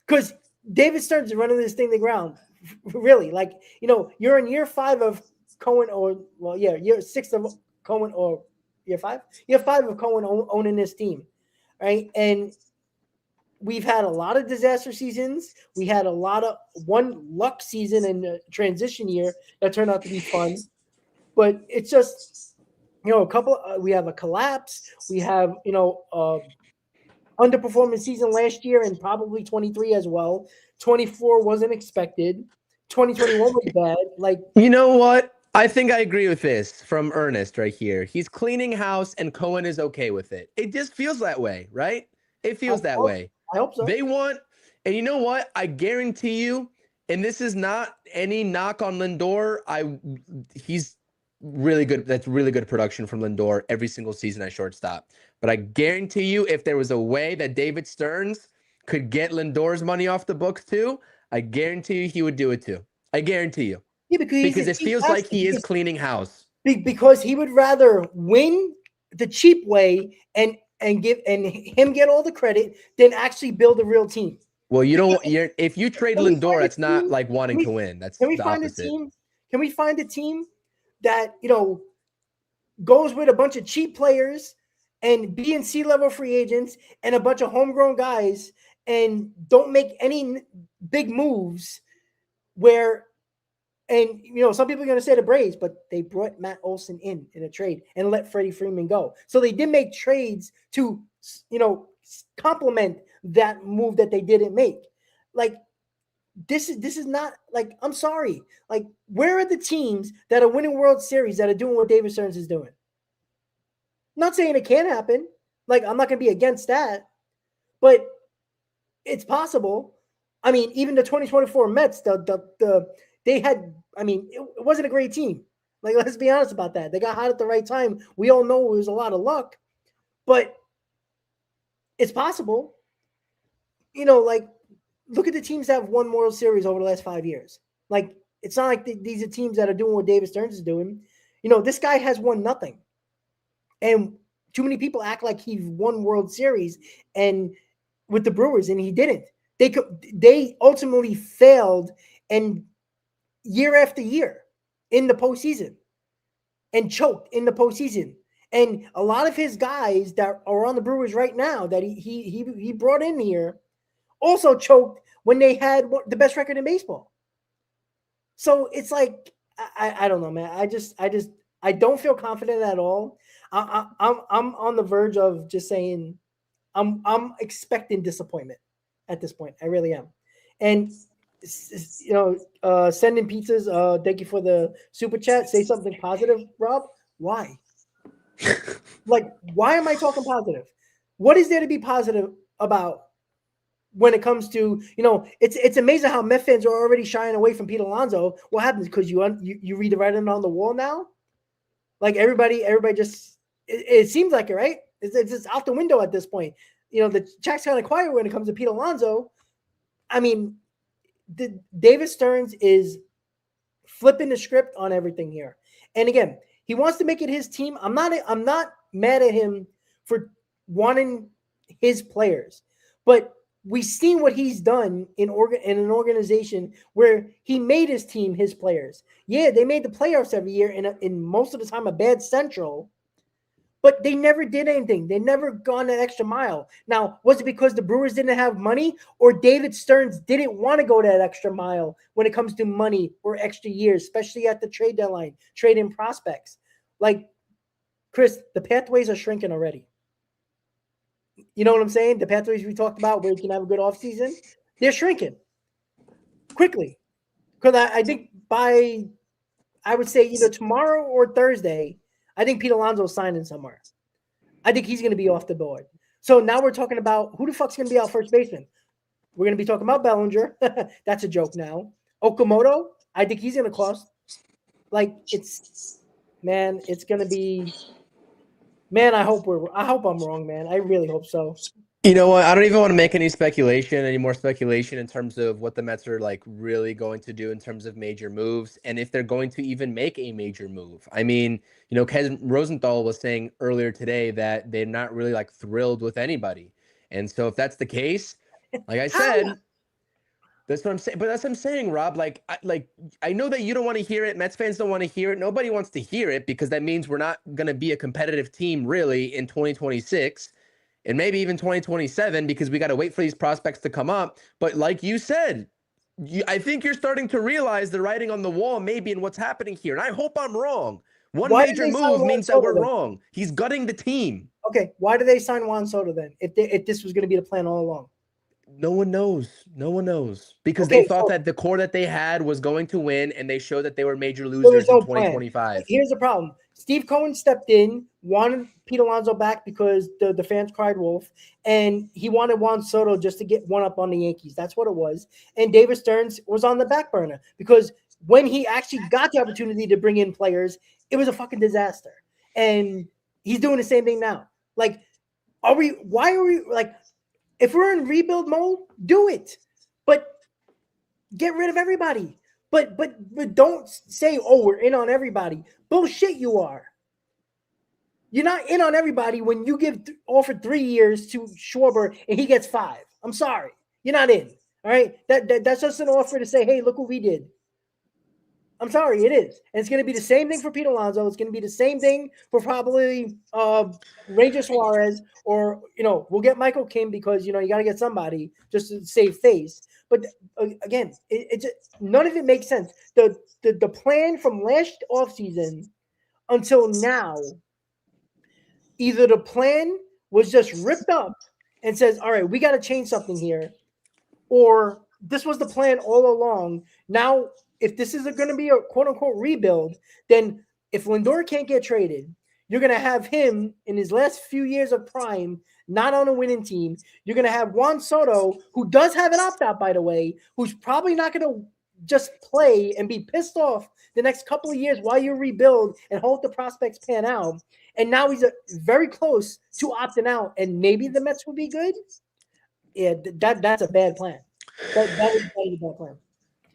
Because David Stearns is running this thing to the ground. Really, like you're in year 5 of Cohen, year 6 of Cohen, or year 5 of Cohen owning this team, right? And we've had a lot of disaster seasons. We had a lot of one luck season and a transition year that turned out to be fun, but it's just a couple. We have a collapse. We have underperforming season last year and probably 23 as well. 24 wasn't expected. 2021 was bad. Like, you know what? I think I agree with this from Ernest right here. He's cleaning house and Cohen is okay with it. It just feels that way, right? It feels that way. I hope so. They want, and you know what? I guarantee you, and this is not any knock on Lindor. He's really good. That's really good production from Lindor every single season at shortstop. But I guarantee you, if there was a way that David Stearns could get Lindor's money off the books too, I guarantee you he would do it too. I guarantee you. Yeah, because it feels like he is cleaning house. Because he would rather win the cheap way and him get all the credit than actually build a real team. Well, if you trade Lindor, that's not like wanting to win. That's the opposite. Can we find a team that goes with a bunch of cheap players and B and C level free agents and a bunch of homegrown guys and don't make any big moves where, and some people are going to say the Braves, but they brought Matt Olson in a trade and let Freddie Freeman go. So they did make trades to, complement that move that they didn't make. Like, this is not, like, I'm sorry. Like, where are the teams that are winning World Series that are doing what David Stearns is doing? I'm not saying it can't happen. Like, I'm not going to be against that, but it's possible. I mean, even the 2024 Mets, they had, it wasn't a great team. Like, let's be honest about that. They got hot at the right time. We all know it was a lot of luck, but it's possible. Like, look at the teams that have won World Series over the last 5 years. Like, it's not like these are teams that are doing what David Stearns is doing. This guy has won nothing. And too many people act like he won World Series and with the Brewers, and he didn't. They ultimately failed and year after year in the postseason and choked in the postseason. And a lot of his guys that are on the Brewers right now that he brought in here also choked when they had the best record in baseball. So it's like, I don't know, man. I don't feel confident at all. I'm on the verge of just saying I'm expecting disappointment at this point. I really am. And you know, sending pizzas. Thank you for the super chat. Say something positive, Rob. Why? Like, why am I talking positive? What is there to be positive about when it comes to, you know, it's amazing how Met fans are already shying away from Pete Alonso. What happens? Because you read the writing on the wall now. Like everybody just it seems like it, right? It's just out the window at this point. You know, the chat's kind of quiet when it comes to Pete Alonso. I mean, David Stearns is flipping the script on everything here. And again, he wants to make it his team. I'm not mad at him for wanting his players, but we've seen what he's done in an organization where he made his team his players. Yeah, they made the playoffs every year in most of the time a bad Central, but they never did anything. They never gone that extra mile. Now, was it because the Brewers didn't have money or David Stearns didn't want to go that extra mile when it comes to money or extra years, especially at the trade deadline, trading prospects? Like, Chris, the pathways are shrinking already. You know what I'm saying? The pathways we talked about where you can have a good offseason, they're shrinking quickly. Because I think I would say either tomorrow or Thursday, I think Pete Alonso's signing somewhere. I think he's going to be off the board. So now we're talking about who the fuck's going to be our first baseman. We're going to be talking about Bellinger. That's a joke now. Okamoto, I think he's going to cost. Like, it's going to be. Man, I hope I'm wrong, man. I really hope so. You know what? I don't even want to make any more speculation in terms of what the Mets are like really going to do in terms of major moves and if they're going to even make a major move. I mean, you know, Ken Rosenthal was saying earlier today that they're not really like thrilled with anybody. And so if that's the case, like I said, that's what I'm saying. But that's what I'm saying, Rob. I know that you don't want to hear it. Mets fans don't want to hear it. Nobody wants to hear it because that means we're not going to be a competitive team really in 2026 and maybe even 2027 because we got to wait for these prospects to come up. But like you said, I think you're starting to realize the writing on the wall maybe in what's happening here. And I hope I'm wrong. One major move means that we're wrong. He's gutting the team. Okay, why do they sign Juan Soto then if this was going to be the plan all along? No one knows. No one knows because they thought that the core that they had was going to win, and they showed that they were major losers in 2025. Here's the problem: Steve Cohen stepped in, wanted Pete Alonso back because the fans cried wolf, and he wanted Juan Soto just to get one up on the Yankees. That's what it was. And David Stearns was on the back burner because when he actually got the opportunity to bring in players, it was a fucking disaster. And he's doing the same thing now. Like, why are we like? If we're in rebuild mode, do it. But get rid of everybody. But don't say, oh, we're in on everybody. Bullshit, you are. You're not in on everybody when you offer 3 years to Schwarber and he gets 5. I'm sorry. You're not in. All right? That's just an offer to say, hey, look what we did. I'm sorry, it is. And it's going to be the same thing for Pete Alonso. It's going to be the same thing for probably Ranger Suarez, or, you know, we'll get Michael Kim because, you know, you got to get somebody just to save face. But again, it just, none of it makes sense. The plan from last offseason until now, either the plan was just ripped up and says, all right, we got to change something here, or this was the plan all along. Now, if this is going to be a quote-unquote rebuild, then if Lindor can't get traded, you're going to have him in his last few years of prime, not on a winning team. You're going to have Juan Soto, who does have an opt-out, by the way, who's probably not going to just play and be pissed off the next couple of years while you rebuild and hope the prospects pan out. And now he's very close to opting out, and maybe the Mets will be good. Yeah, that's a bad plan. That is a bad plan.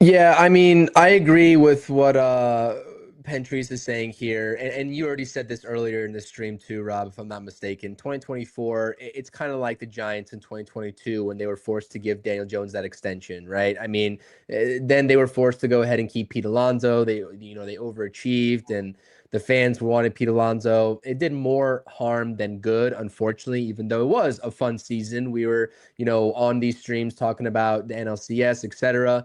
Yeah, I mean, I agree with what Pentrice is saying here, and you already said this earlier in the stream too, Rob, if I'm not mistaken. 2024, it's kind of like the Giants in 2022 when they were forced to give Daniel Jones that extension, right? I mean, then they were forced to go ahead and keep Pete Alonso. They overachieved, and the fans wanted Pete Alonso. It did more harm than good, unfortunately, even though it was a fun season. We were, on these streams talking about the NLCS, etc.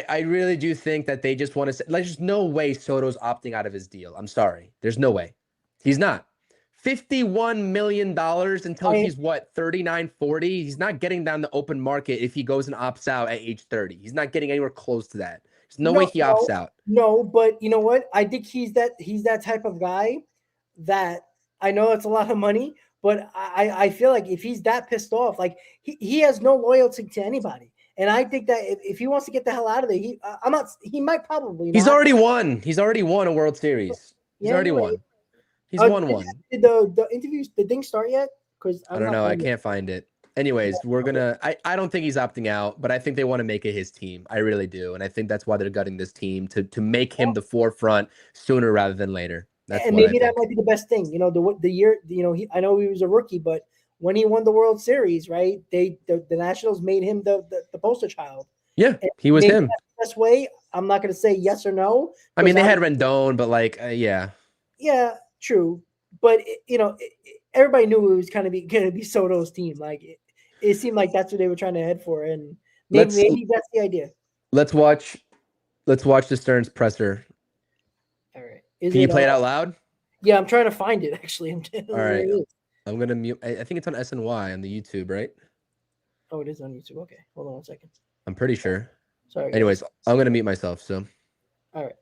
I really do think that they just want to say, like, there's no way Soto's opting out of his deal. I'm sorry. There's no way. He's not. $51 million until he's what, 39, 40? He's not getting down the open market if he goes and opts out at age 30. He's not getting anywhere close to that. There's no way he opts out. No, but you know what? I think he's that type of guy that I know it's a lot of money, but I feel like if he's that pissed off, like he has no loyalty to anybody. And I think that if he wants to get the hell out of there, he might probably not. He's already won. He's already won a World Series. He's already won. He's won one. Did the interviews, the thing start yet? Because I don't know. I can't find it. Anyways, I don't think he's opting out, but I think they want to make it his team. I really do. And I think that's why they're gutting this team to make him the forefront sooner rather than later. And maybe that might be the best thing. You know, the year, you know, I know he was a rookie, but when he won the World Series, right? The Nationals made him the poster child. Yeah, he was him. Best way. I'm not going to say yes or no. I mean, they had Rendon, but like, yeah. Yeah, true. But you know, everybody knew it was kind of going to be Soto's team. Like it seemed like that's what they were trying to head for, and maybe that's the idea. Let's watch the Stearns presser. All right. Can you play it out loud? Yeah, I'm trying to find it actually. All right. I'm gonna mute. I think it's on SNY on the YouTube, right? Oh, it is on YouTube. Okay, hold on 1 second. I'm pretty sure. Sorry. Guys. Anyways, I'm gonna mute myself. So. All right.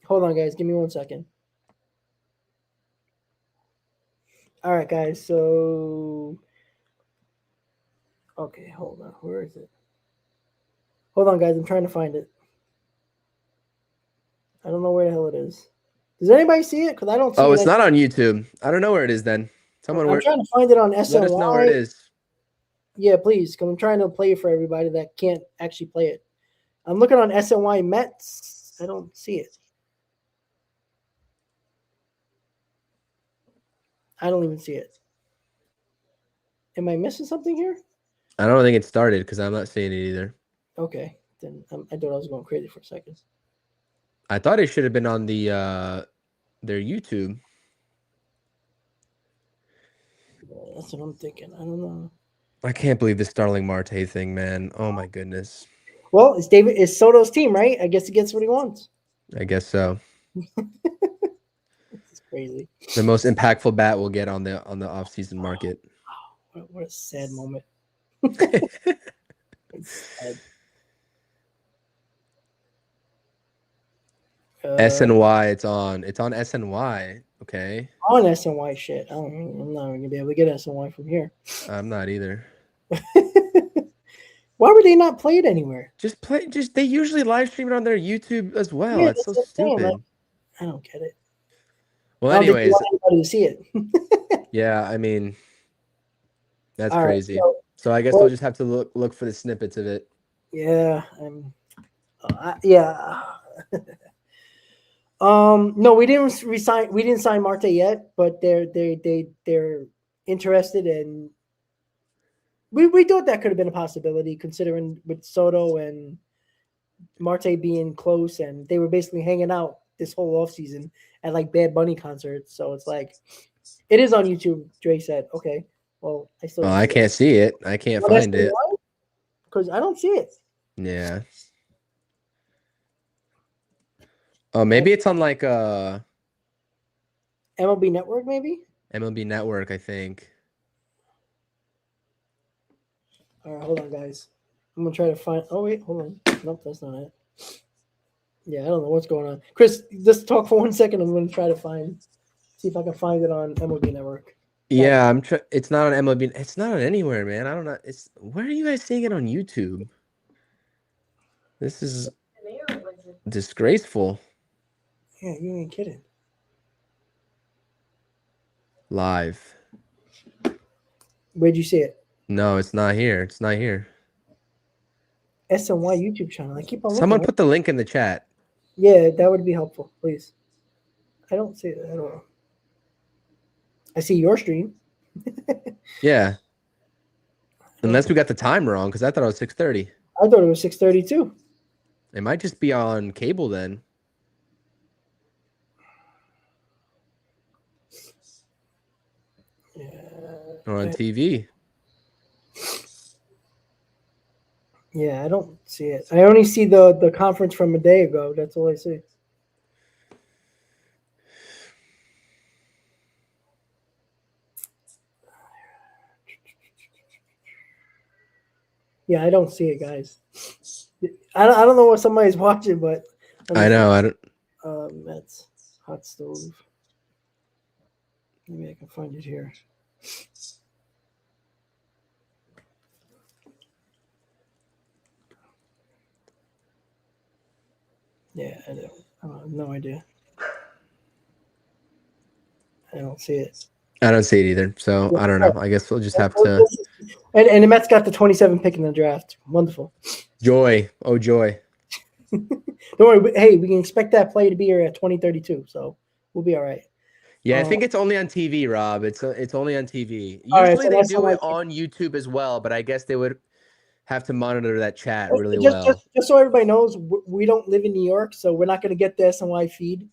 Hold on, guys. Give me 1 second. All right, guys. So. Okay, hold on. Where is it? Hold on, guys. I'm trying to find it. I don't know where the hell it is. Does anybody see it? Because I don't see it. Oh, it's not on YouTube. I don't know where it is then. I'm trying to find it on SLY. Let us know where it is. Yeah, please, because I'm trying to play it for everybody that can't actually play it. I'm looking on SNY Mets. I don't see it. I don't even see it. Am I missing something here? I don't think it started because I'm not seeing it either. Okay, then I thought I was going crazy for a second. I thought it should have been on the their YouTube. That's what I'm thinking. I don't know. I can't believe this Starling Marte thing, man. Oh my goodness. Well, it's Soto's team, right? I guess he gets what he wants. I guess so. It's crazy. The most impactful bat we'll get on the off-season market. What a sad moment. It's sad. SNY, it's on SNY. Okay. On SNY shit. I'm not gonna be able to get SNY from here. I'm not either. Why would they not play it anywhere? They usually live stream it on their YouTube as well. Yeah, that's so stupid. Like, I don't get it. Well, anyways, anybody to see it. Yeah, I mean, that's all crazy. Right, so I guess we'll just have to look for the snippets of it. Yeah. Yeah. No, we didn't resign. We didn't sign Marte yet, but they're interested, and we thought that could have been a possibility considering with Soto and Marte being close, and they were basically hanging out this whole offseason at like Bad Bunny concerts. So it's like it is on YouTube. Dre said, "Okay, well, I can't see it. I can't find it because I don't see it." Yeah. Oh, maybe it's on like MLB Network, maybe? MLB Network, I think. All right, hold on, guys. I'm going to try to find... Oh, wait, hold on. Nope, that's not it. Yeah, I don't know what's going on. Chris, just talk for 1 second. I'm going to try to see if I can find it on MLB Network. Yeah, it's not on MLB. It's not on anywhere, man. I don't know. Where are you guys seeing it on YouTube? This is disgraceful. Yeah, you ain't kidding. Live. Where'd you see it? No, it's not here. It's not here. SNY YouTube channel. I keep on looking. Someone put the link in the chat. Yeah, that would be helpful, please. I don't see it at all. I see your stream. Yeah. Unless we got the time wrong, because I thought it was 6:30. I thought it was 6:30 too. It might just be on cable then. Yeah. Or on TV. Yeah, I don't see it. I only see the conference from a day ago. That's all I see. Yeah, I don't see it, guys. I don't know what somebody's watching, but let me I see. know. I don't. Mets hot stove. Maybe I can find it here. Yeah, I have no idea. I don't see it. I don't see it either. So Yeah, I don't know. I guess we'll just have well, to and the Mets got the 27 pick in the draft. Wonderful. joy. Oh joy. Don't worry. Hey, we can expect that play to be here at 2032, so we'll be all right. Yeah, I Uh, think it's only on TV, Rob. It's only on TV. all right, Usually so they that's how do I it on YouTube as well, but I guess they would have to monitor that chat Uh, really just well. just just so everybody knows, we don't live in New York, so we're not going to get the SNY feed. Yeah,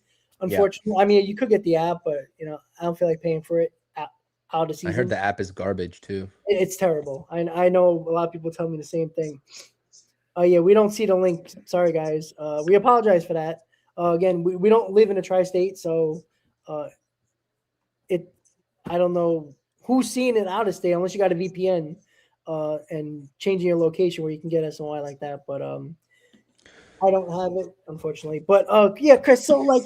Unfortunately, I mean you could get the app, but I don't feel like paying for it out of I heard season. the app is garbage too. It's terrible. I know a lot of people tell me the same thing. Oh yeah, we don't see the link. Sorry guys. We apologize for that. Again, we don't live in a tri-state, so uh, it I don't know who's seeing it out of state unless you got a VPN and changing your location where you can get SNY like that. But I don't have it, unfortunately. But yeah, Chris. So like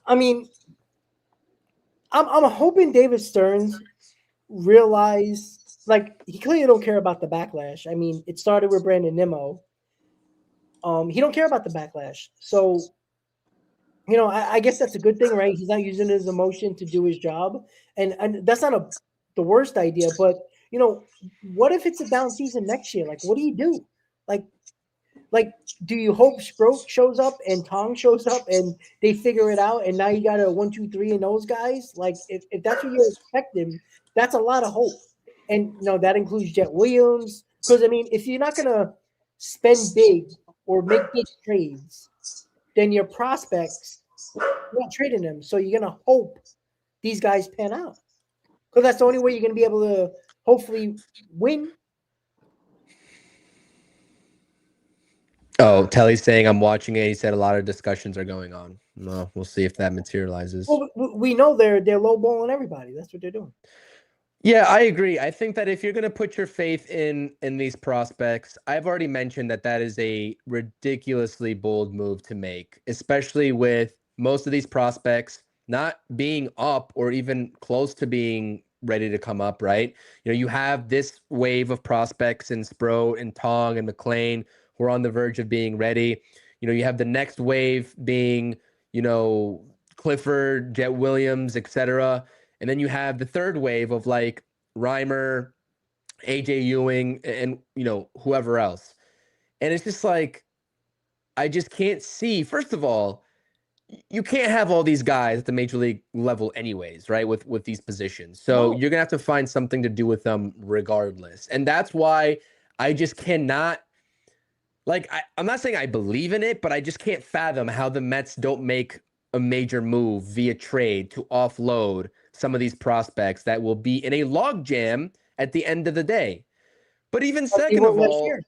I mean, I'm hoping David Stearns realize like he clearly don't care about the backlash. I mean, it started with Brandon Nimmo. He don't care about the backlash. So I guess that's a good thing, right? He's not using his emotion to do his job, and that's not the worst idea. But what if it's a down season next year? Like, what do you do? Like, Like, do you hope Sproke shows up and Tong shows up and they figure it out and now you got a 1, 2, 3 in those guys? Like, if that's what you're expecting, that's a lot of hope. And that includes Jet Williams. Because I mean, if you're not gonna spend big or make big trades, then your prospects, you're not trading them. So you're gonna hope these guys pan out. Because that's the only way you're gonna be able to hopefully win. Oh, Telly's saying I'm watching it. He said a lot of discussions are going on. Well, we'll see if that materializes. Well, we know they're lowballing everybody. That's what they're doing. Yeah, I agree. I think that if you're going to put your faith in these prospects, I've already mentioned that that is a ridiculously bold move to make, especially with most of these prospects not being up or even close to being ready to come up, right? You have this wave of prospects in Spro and Tong and McLean who are on the verge of being ready. You have the next wave being, Clifford, Jet Williams, etc. And then you have the third wave of like Reimer, AJ Ewing, and whoever else. And it's just like I just can't see. First of all, you can't have all these guys at the major league level anyways, right? With these positions. So No. you're gonna have to find something to do with them regardless. And that's why I just cannot I'm not saying I believe in it, but I just can't fathom how the Mets don't make a major move via trade to offload some of these prospects that will be in a logjam at the end of the day. But even Like they second were of last all, year.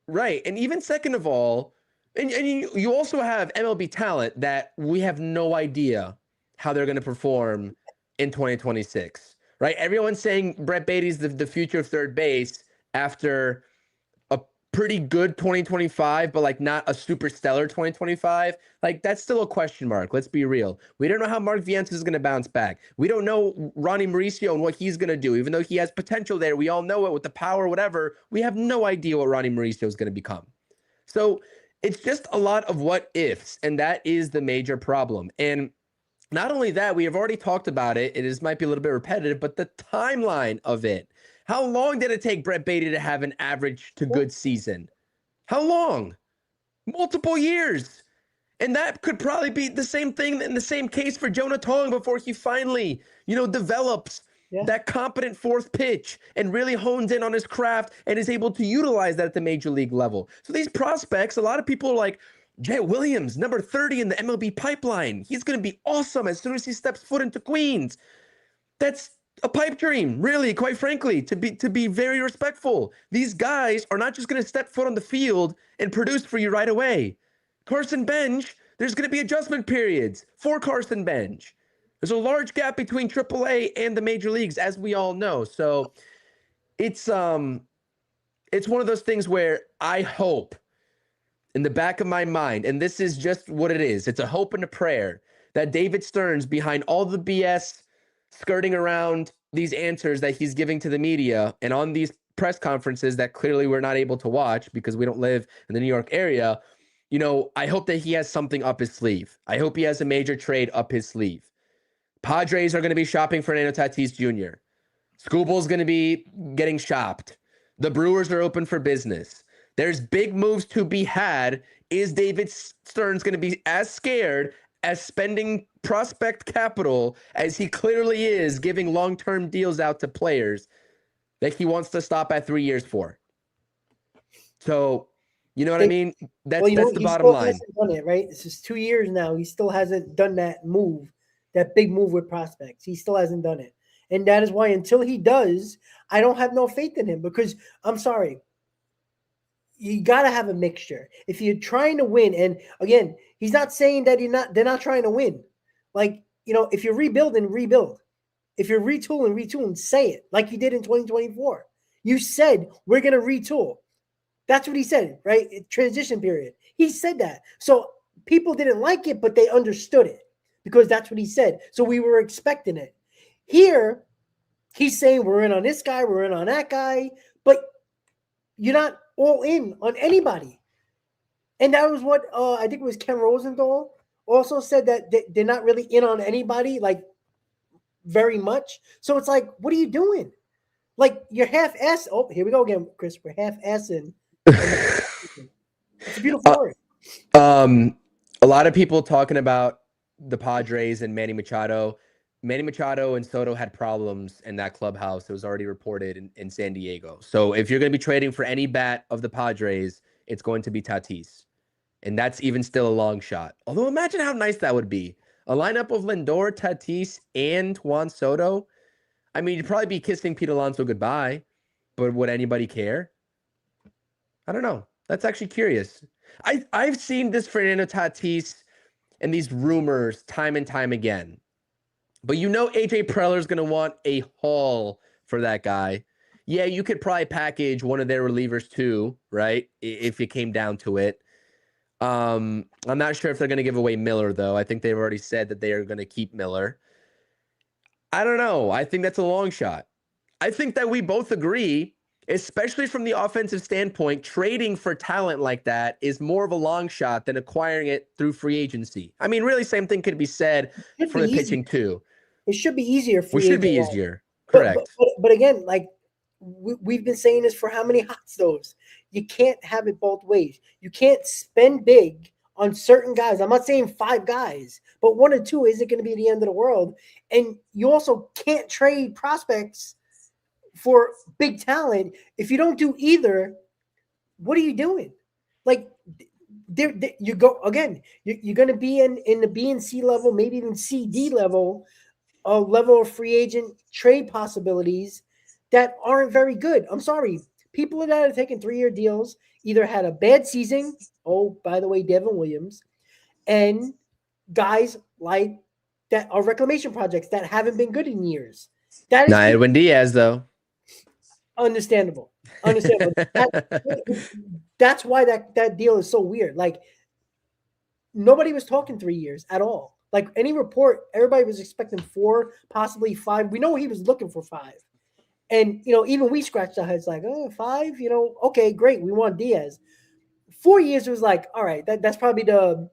right, and even second of all, and you also have MLB talent that we have no idea how they're going to perform in 2026, right? Everyone's saying Brett Beatty's the future of third base after a pretty good 2025, but like not a super stellar 2025. Like that's still a question mark. Let's be real. We don't know how Mark Vientos is going to bounce back. We don't know Ronnie Mauricio and what he's going to do, even though he has potential there. We all know it with the power, whatever. We have no idea what Ronnie Mauricio is going to become. So it's just a lot of what ifs, and that is the major problem. And not only that, we have already talked about it. Might be a little bit repetitive, but the timeline of it. How long did it take Brett Beatty to have an average to good season? How long? Multiple years. And that could probably be the same thing in the same case for Jonah Tong before he finally, develops Yeah. that competent fourth pitch and really hones in on his craft and is able to utilize that at the major league level. So these prospects, a lot of people are like, Jet Williams, number 30 in the MLB pipeline. He's going to be awesome as soon as he steps foot into Queens. That's a pipe dream, really, quite frankly, to be very respectful. These guys are not just going to step foot on the field and produce for you right away. Carson Bench, there's going to be adjustment periods for Carson Bench. There's a large gap between AAA and the major leagues, as we all know. So it's it's one of those things where I hope in the back of my mind, and this is just what it is, it's a hope and a prayer that David Stearns, behind all the BS skirting around these answers that he's giving to the media and on these press conferences that clearly we're not able to watch because we don't live in the New York area, I hope that he has something up his sleeve. I hope he has a major trade up his sleeve. Padres are going to be shopping Fernando Tatis Jr. Scooble's going to be getting shopped. The Brewers are open for business. There's big moves to be had. Is David Stearns going to be as scared as spending prospect capital as he clearly is, giving long-term deals out to players that he wants to stop at 3 years for? So, you know what I mean? That's the bottom line. He still hasn't done it, right? This is 2 years now. He still hasn't done that move, that big move with prospects. He still hasn't done it. And that is why until he does, I don't have no faith in him, because I'm sorry, you got to have a mixture. If you're trying to win, and again, he's not saying that they're not trying to win. Like, if you're rebuilding, rebuild. If you're retooling, say it like you did in 2024. You said, we're going to retool. That's what he said, right? Transition period. He said that. So people didn't like it, but they understood it because that's what he said. So we were expecting it. Here, he's saying we're in on this guy, we're in on that guy, but you're not all in on anybody. And that was what I think it was Ken Rosenthal also said, that they're not really in on anybody, like very much. So it's like, what are you doing? Like, you're half-assed. Oh, here we go again, Chris. We're half-assing. It's a beautiful word. A lot of people talking about the Padres and Manny Machado. Manny Machado and Soto had problems in that clubhouse. It was already reported in San Diego. So if you're going to be trading for any bat of the Padres, it's going to be Tatis. And that's even still a long shot. Although imagine how nice that would be. A lineup of Lindor, Tatis, and Juan Soto. I mean, you'd probably be kissing Pete Alonso goodbye, but would anybody care? I don't know. That's actually curious. I've seen this Fernando Tatis and these rumors time and time again. But AJ Preller's going to want a haul for that guy. Yeah, you could probably package one of their relievers too, right? If it came down to it. I'm not sure if they're going to give away Miller, though. I think they've already said that they are going to keep Miller. I don't know. I think that's a long shot. I think that we both agree, especially from the offensive standpoint, trading for talent like that is more of a long shot than acquiring it through free agency. I mean, really, same thing could be said for the pitching too. It should be easier. It should be easier. Correct. But again, like we've been saying this for how many hot stoves? You can't have it both ways. You can't spend big on certain guys. I'm not saying 5 guys, but 1 or 2 isn't going to be the end of the world. And you also can't trade prospects for big talent. If you don't do either, what are you doing? Like, you go again. You're going to be in the B and C level, maybe even C, D level, a level of free agent trade possibilities that aren't very good. I'm sorry. People that are taking 3-year deals either had a bad season. Oh, by the way, Devin Williams, and guys like that are reclamation projects that haven't been good in years. That is not Edwin Diaz, though. Understandable. That's why that deal is so weird. Like, nobody was talking 3 years at all. Like, any report, everybody was expecting 4, possibly 5. We know he was looking for 5. And, even we scratched our heads like, 5, okay, great. We want Diaz. 4 years was like, all right, that's probably the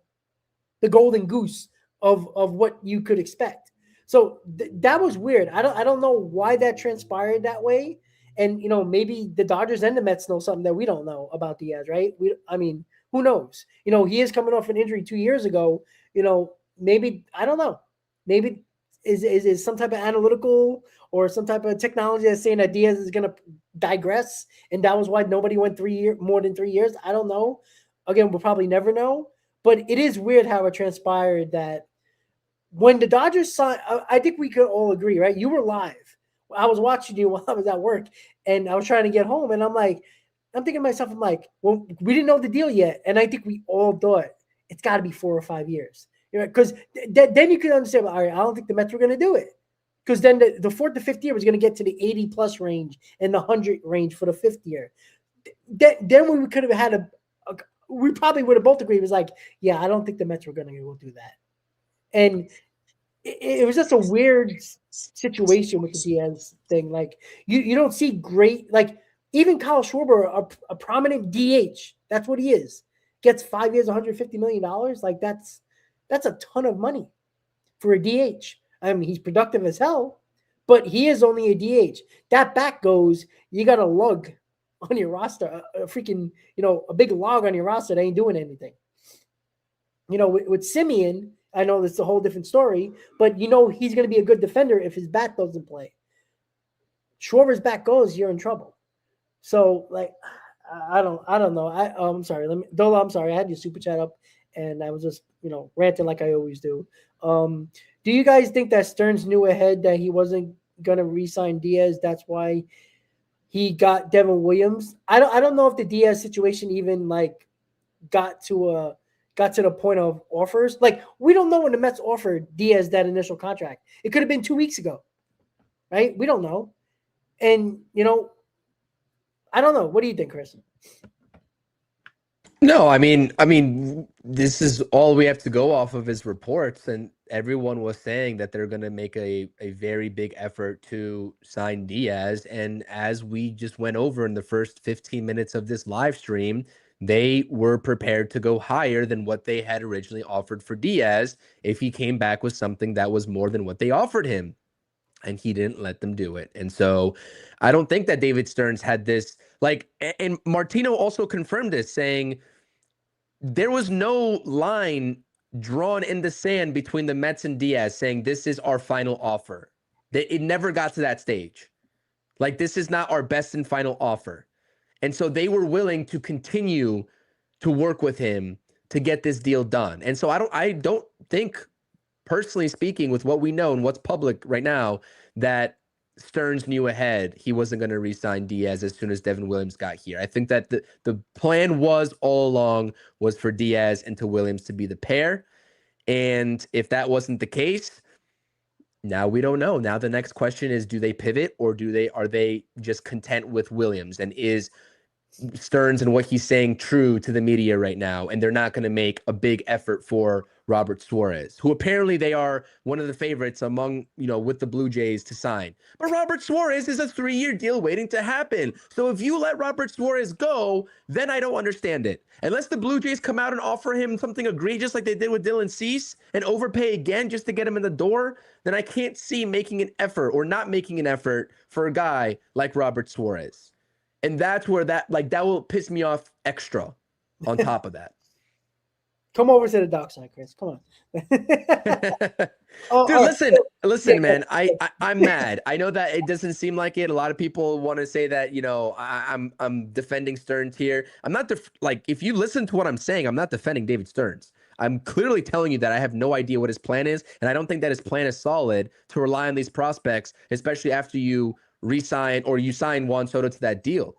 golden goose of what you could expect. So that was weird. I don't know why that transpired that way. And, maybe the Dodgers and the Mets know something that we don't know about Diaz, right? Who knows? He is coming off an injury 2 years ago. Maybe, I don't know. Maybe is some type of analytical or some type of technology that's saying that Diaz is going to digress, and that was why nobody went more than 3 years. I don't know. Again, we'll probably never know. But it is weird how it transpired that when the Dodgers signed, I think we could all agree, right? You were live. I was watching you while I was at work, and I was trying to get home, and I'm thinking to myself, well, we didn't know the deal yet, and I think we all thought it's got to be 4 or 5 years. Because then you can understand, all right, I don't think the Mets were going to do it. Because then the 4th to 5th year was going to get to the 80-plus range and the 100 range for the 5th year. then we could have had we probably would have both agreed. It was like, yeah, I don't think the Mets were going to go do that. And it was just a weird situation with the Diaz thing. Like you don't see great, like even Kyle Schwarber, a prominent DH. That's what he is. Gets 5 years, $150 million. Like that's a ton of money for a DH. I mean, he's productive as hell, but he is only a DH. That back goes, you got a lug on your roster, a freaking, a big log on your roster that ain't doing anything. With Simeon, I know that's a whole different story, but he's going to be a good defender if his bat doesn't play. Schwarber's back goes, you're in trouble. So, like, I don't know. I'm sorry. Dola, I'm sorry. I had your super chat up, and I was just, ranting like I always do. Do you guys think that Stearns knew ahead that he wasn't going to re-sign Diaz? That's why he got Devin Williams. I don't know if the Diaz situation even like got to the point of offers. Like, we don't know when the Mets offered Diaz that initial contract. It could have been 2 weeks ago, right? We don't know. And, I don't know. What do you think, Chris? No, I mean, this is all we have to go off of is reports, and everyone was saying that they're going to make a very big effort to sign Diaz. And as we just went over in the first 15 minutes of this live stream, they were prepared to go higher than what they had originally offered for Diaz if he came back with something that was more than what they offered him. And he didn't let them do it. And so I don't think that David Stearns had this, like, and Martino also confirmed this, saying there was no line drawn in the sand between the Mets and Diaz saying this is our final offer. It never got to that stage. Like, this is not our best and final offer. And so they were willing to continue to work with him to get this deal done. And so I don't think, personally speaking, with what we know and what's public right now, that Stearns knew ahead he wasn't going to re-sign Diaz as soon as Devin Williams got here. I think that the plan was all along was for Diaz and to Williams to be the pair. And if that wasn't the case, now we don't know. Now the next question is, do they pivot, or are they just content with Williams? And is Stearns and what he's saying true to the media right now, and they're not going to make a big effort for Robert Suarez, who apparently they are one of the favorites among, with the Blue Jays to sign. But Robert Suarez is a 3-year deal waiting to happen. So if you let Robert Suarez go, then I don't understand it. Unless the Blue Jays come out and offer him something egregious like they did with Dylan Cease and overpay again just to get him in the door, then I can't see making an effort or not making an effort for a guy like Robert Suarez. And that's where that will piss me off extra on top of that. Come over to the dark side, Chris. Come on. Dude, listen, man. I'm mad. I know that it doesn't seem like it. A lot of people want to say that, I'm defending Stearns here. I'm not if you listen to what I'm saying, I'm not defending David Stearns. I'm clearly telling you that I have no idea what his plan is, and I don't think that his plan is solid to rely on these prospects, especially after you re-sign or you sign Juan Soto to that deal.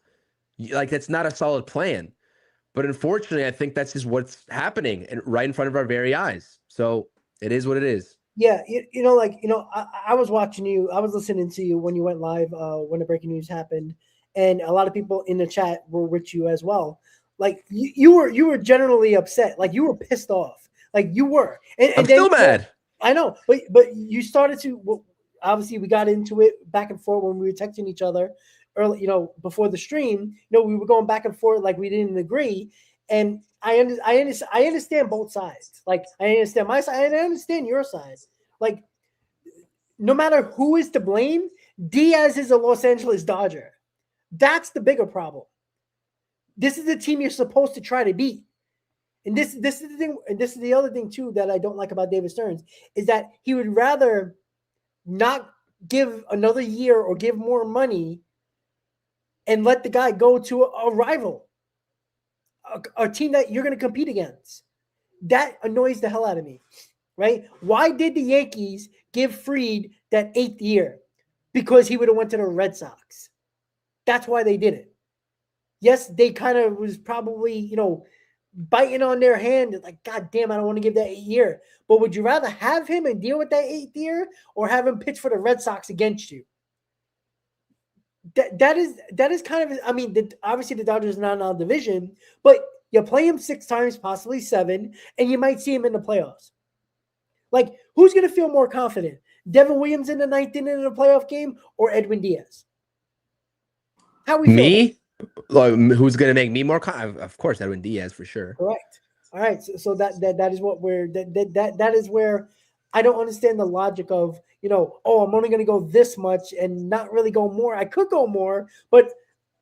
Like, that's not a solid plan. But unfortunately, I think that's just what's happening and right in front of our very eyes. So it is what it is. Yeah, I was watching you. I was listening to you when you went live when the breaking news happened, and a lot of people in the chat were with you as well. Like, you were generally upset. Like, you were pissed off. Like, you were. And I'm still mad. I know, but you started to. Well, obviously, we got into it back and forth when we were texting each other early, before the stream. We were going back and forth like we didn't agree. And I understand both sides. Like, I understand my side and I understand your side. Like, no matter who is to blame, Diaz is a Los Angeles Dodger. That's the bigger problem. This is the team you're supposed to try to beat. And this is the thing, and this is the other thing too that I don't like about David Stearns, is that he would rather not give another year or give more money and let the guy go to a rival, a team that you're going to compete against. That annoys the hell out of me, right? Why did the Yankees give Fried that 8th year? Because he would have went to the Red Sox. That's why they did it. Yes, they kind of was probably, biting on their hand, like, God damn, I don't want to give that 8th year. But would you rather have him and deal with that 8th year, or have him pitch for the Red Sox against you? that is kind of. I mean, obviously the Dodgers are not in our division, but you play him 6 times, possibly 7, and you might see him in the playoffs. Like, who's going to feel more confident? Devin Williams in the ninth inning in a playoff game or Edwin Diaz? How we feel about Me? Like, who's going to make me more? Of course, Edwin Diaz for sure. it? Correct. All right. So that is what we're that is where I don't understand the logic of, oh, I'm only going to go this much and not really go more. I could go more, but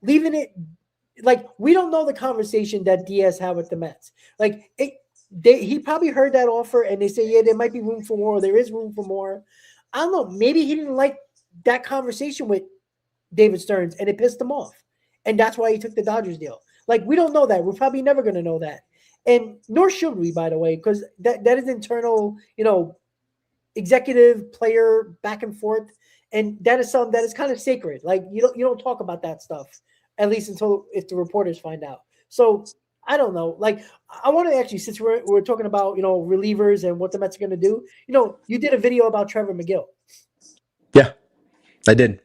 leaving it like we don't know the conversation that Diaz had with the Mets. Like he probably heard that offer and they say, yeah, there might be room for more. Or there is room for more. I don't know. Maybe he didn't like that conversation with David Stearns and it pissed him off. And that's why he took the Dodgers deal. Like, we don't know that. We're probably never going to know that. And nor should we, by the way, because that is internal, executive player back and forth. And that is something that is kind of sacred. Like, you don't talk about that stuff, at least until if the reporters find out. So I don't know. Like, I want to actually, since we're talking about, relievers and what the Mets are going to do, you did a video about Trevor McGill. Yeah, I did.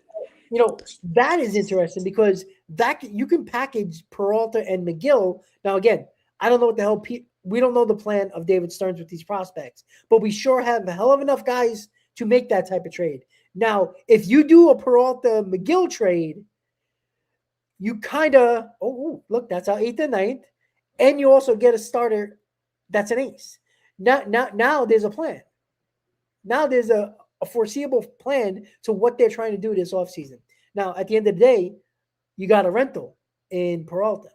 That is interesting because that you can package Peralta and McGill. Now, again, I don't know what the hell we don't know the plan of David Stearns with these prospects, but we sure have a hell of enough guys to make that type of trade. Now, if you do a Peralta McGill trade, you kind of look, that's our 8th and 9th, and you also get a starter that's an ace. Now there's a plan. Now there's a foreseeable plan to what they're trying to do this offseason. Now, at the end of the day, you got a rental in Peralta,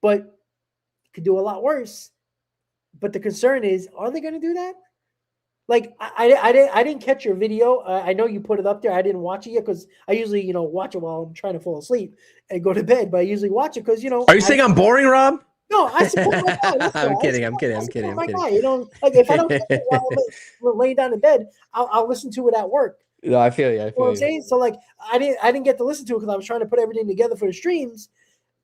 but you could do a lot worse. But the concern is, are they going to do that? Like, I didn't catch your video. I know you put it up there. I didn't watch it yet because I usually, watch it while I'm trying to fall asleep and go to bed. But I usually watch it because, Are you saying I'm boring, Rob? No, I support my guy. Listen, I'm I kidding. I'm support- kidding. I I'm kidding. support I'm my kidding. guy. Like if I don't get it while I'm laying down in bed, I'll listen to it at work. No, I feel you. I You know what feel I'm you. saying? So like I didn't get to listen to it because I was trying to put everything together for the streams.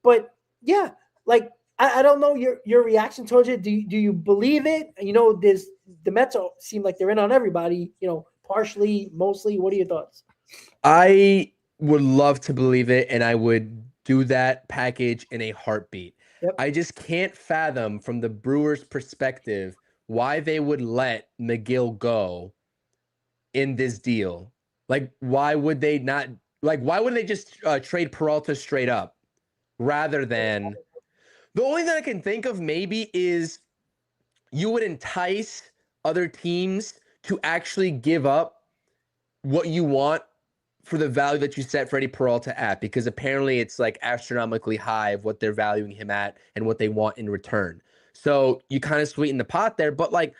But yeah, like I don't know your reaction towards it. Do you believe it? There's the Mets seem like they're in on everybody, partially, mostly. What are your thoughts? I would love to believe it, and I would do that package in a heartbeat. Yep. I just can't fathom from the Brewers' perspective why they would let McGill go in this deal. Like, why would they not? Like, why wouldn't they just trade Peralta straight up rather than? The only thing I can think of maybe is you would entice other teams to actually give up what you want for the value that you set Freddie Peralta at, because apparently it's like astronomically high of what they're valuing him at and what they want in return. So you kind of sweeten the pot there, but like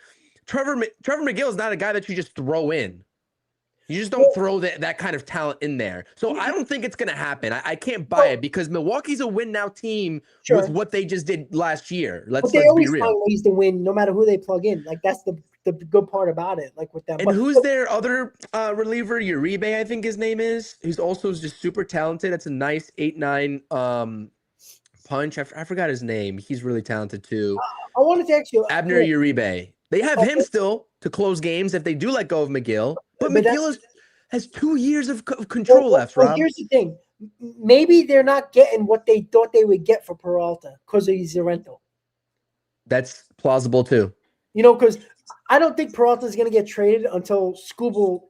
Trevor McGill is not a guy that you just throw in. You just don't throw that kind of talent in there. So I don't think it's going to happen. I can't buy it because Milwaukee's a win now team with what they just did last year. But Let's they be always real. find ways to win no matter who they plug in. Like that's the good part about it. Like with them. And who's their other reliever? Uribe, I think his name is. Who's also just super talented. That's a nice 8-9 punch. I forgot his name. He's really talented too. I wanted to ask you, Abner Uribe. They have him still to close games if they do let go of McGill. But McGill has 2 years of control left, Rob. Here's the thing. Maybe they're not getting what they thought they would get for Peralta because he's a rental. That's plausible too. Because I don't think Peralta is going to get traded until Skubal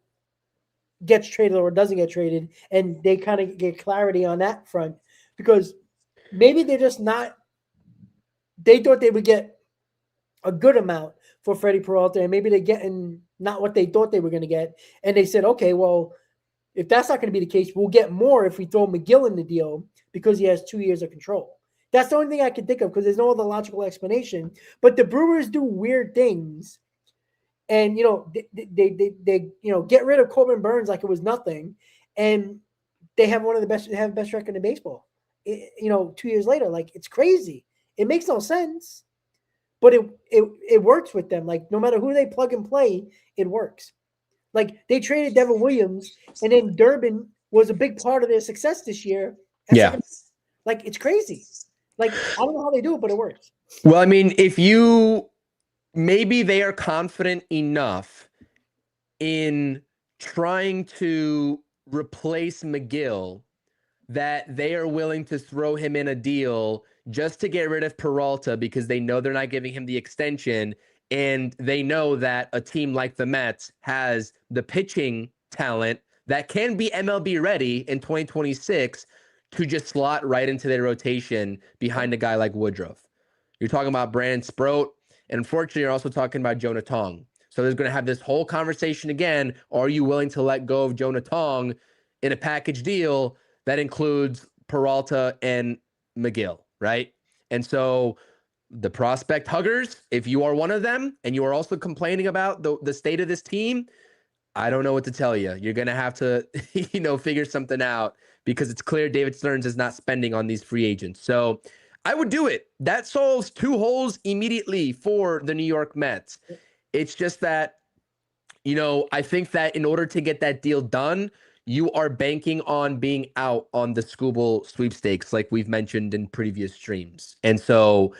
gets traded or doesn't get traded, and they kind of get clarity on that front. Because maybe they're just not. They thought they would get a good amount for Freddie Peralta, and maybe they're getting not what they thought they were going to get. And they said, okay, well, if that's not going to be the case, we'll get more if we throw McGill in the deal because he has 2 years of control. That's the only thing I can think of because there's no other logical explanation. But the Brewers do weird things. And, they get rid of Corbin Burns like it was nothing. And they have best record in baseball, 2 years later. Like, it's crazy. It makes no sense. But it works with them. Like, no matter who they plug and play, it works. Like, they traded Devin Williams, and then Durbin was a big part of their success this year. Yeah. Like, it's crazy. Like, I don't know how they do it, but it works. Well, I mean, maybe they are confident enough in trying to replace McGill that they are willing to throw him in a deal just to get rid of Peralta because they know they're not giving him the extension. And they know that a team like the Mets has the pitching talent that can be MLB ready in 2026 to just slot right into their rotation behind a guy like Woodruff. You're talking about Brandon Sproat, and unfortunately, you're also talking about Jonah Tong. So there's going to have this whole conversation again. Are you willing to let go of Jonah Tong in a package deal that includes Peralta and McGill, right? And so the prospect huggers, if you are one of them and you are also complaining about the state of this team, I don't know what to tell you. You're going to have to, figure something out because it's clear David Stearns is not spending on these free agents. So I would do it. That solves 2 holes immediately for the New York Mets. It's just that, I think that in order to get that deal done, you are banking on being out on the Scooble sweepstakes, like we've mentioned in previous streams. And so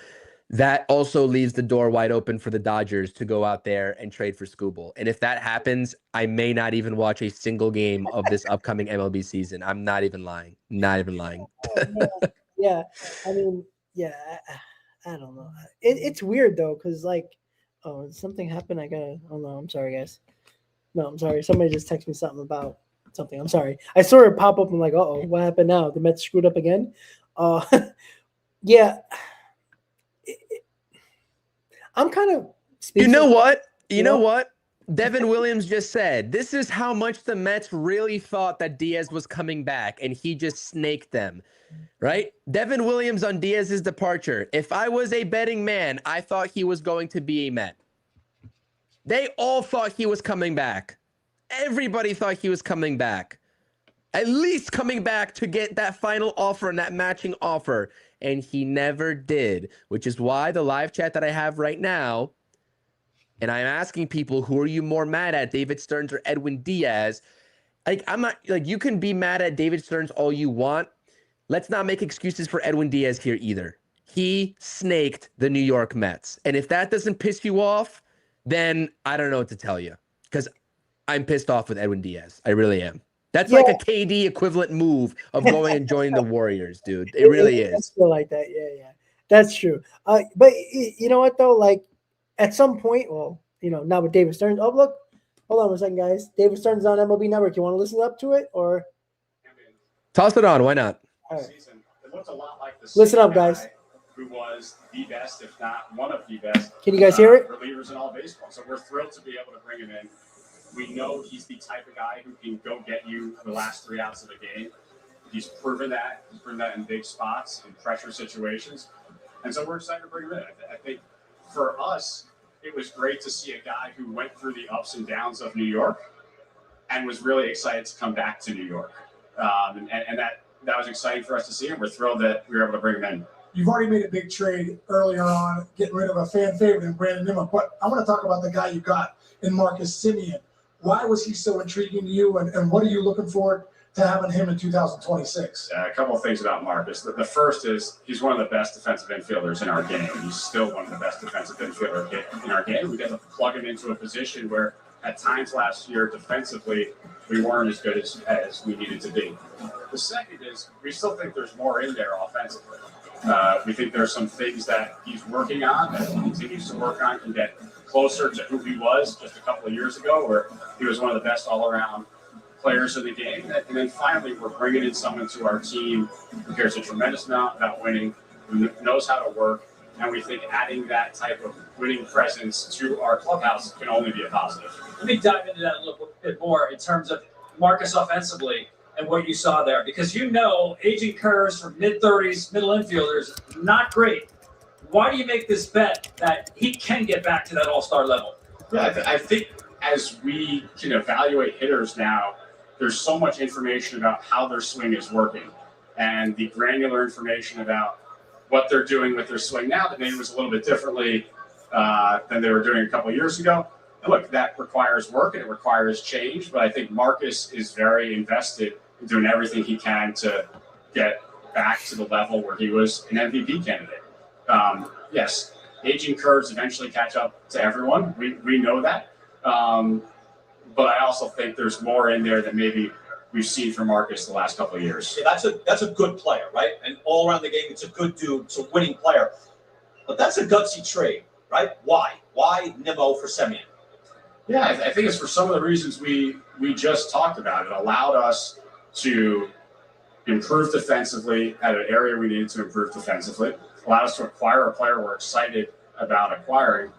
that also leaves the door wide open for the Dodgers to go out there and trade for Scooble. And if that happens, I may not even watch a single game of this upcoming MLB season. I'm not even lying. Not even lying. Yeah. I mean, yeah, I don't know. It's weird though, because something happened. Oh no, I'm sorry, guys. No, I'm sorry. Somebody just texted me something about something. I'm sorry. I saw it pop up. I'm like, uh-oh, what happened now? The Mets screwed up again? Yeah. I'm kind of speaking. You know what? Devin Williams just said, this is how much the Mets really thought that Diaz was coming back, and he just snaked them, right? Devin Williams on Diaz's departure. If I was a betting man, I thought he was going to be a Met. They all thought he was coming back. Everybody thought he was coming back. At least coming back to get that final offer and that matching offer. And he never did, which is why the live chat that I have right now, and I'm asking people, who are you more mad at, David Stearns or Edwin Diaz? I'm not, you can be mad at David Stearns all you want. Let's not make excuses for Edwin Diaz here either. He snaked the New York Mets. And if that doesn't piss you off, then I don't know what to tell you, because I'm pissed off with Edwin Diaz. I really am. That's like a KD equivalent move of going and joining the Warriors, dude. It really is. I feel like that. Yeah. That's true. But you know what, though? At some point, not with David Stearns. Oh, look. Hold on a second, guys. David Stearns on MLB Network. You want to listen up to it? Or toss it on. Why not? All right. It looked a lot like the listen up, guys. Who was the best, if not one of the best. Can you guys hear it? Relievers in all baseball. So we're thrilled to be able to bring him in. We know he's the type of guy who can go get you the last 3 outs of the game. He's proven that. He's proven that in big spots, in pressure situations. And so we're excited to bring him in. I think for us, it was great to see a guy who went through the ups and downs of New York and was really excited to come back to New York. And that was exciting for us to see, and we're thrilled that we were able to bring him in. You've already made a big trade earlier on, getting rid of a fan favorite in Brandon Nimmo. But I want to talk about the guy you got in Marcus Semien. Why was he so intriguing to you, and what are you looking forward to having him in 2026? A couple of things about Marcus. The first is he's one of the best defensive infielders in our game. He's still one of the best defensive infielders in our game. We got to plug him into a position where at times last year defensively we weren't as good as we needed to be. The second is we still think there's more in there offensively. We think there's some things that he's working on, that he continues to work on, can get closer to who he was just a couple of years ago, where he was one of the best all-around players in the game. And then finally, we're bringing in someone to our team who cares a tremendous amount about winning, who knows how to work, and we think adding that type of winning presence to our clubhouse can only be a positive. Let me dive into that a little bit more in terms of Marcus offensively and what you saw there, because aging curves for mid-30s middle infielders, not great. Why do you make this bet that he can get back to that all-star level? Yeah, I think as we can evaluate hitters now, there's so much information about how their swing is working, and the granular information about what they're doing with their swing now that maybe was a little bit differently than they were doing a couple of years ago. Look, that requires work and it requires change, but I think Marcus is very invested in doing everything he can to get back to the level where he was an MVP candidate. Yes, aging curves eventually catch up to everyone. We know that. But I also think there's more in there than maybe we've seen from Marcus the last couple of years. Yeah, that's a good player, right? And all around the game, it's a good dude, it's a winning player. But that's a gutsy trade, right? Why? Why Nimmo for Semien? Yeah, I think it's for some of the reasons we just talked about. It allowed us to improve defensively at an area we needed to improve defensively. Allowed us to acquire a player we're excited about acquiring.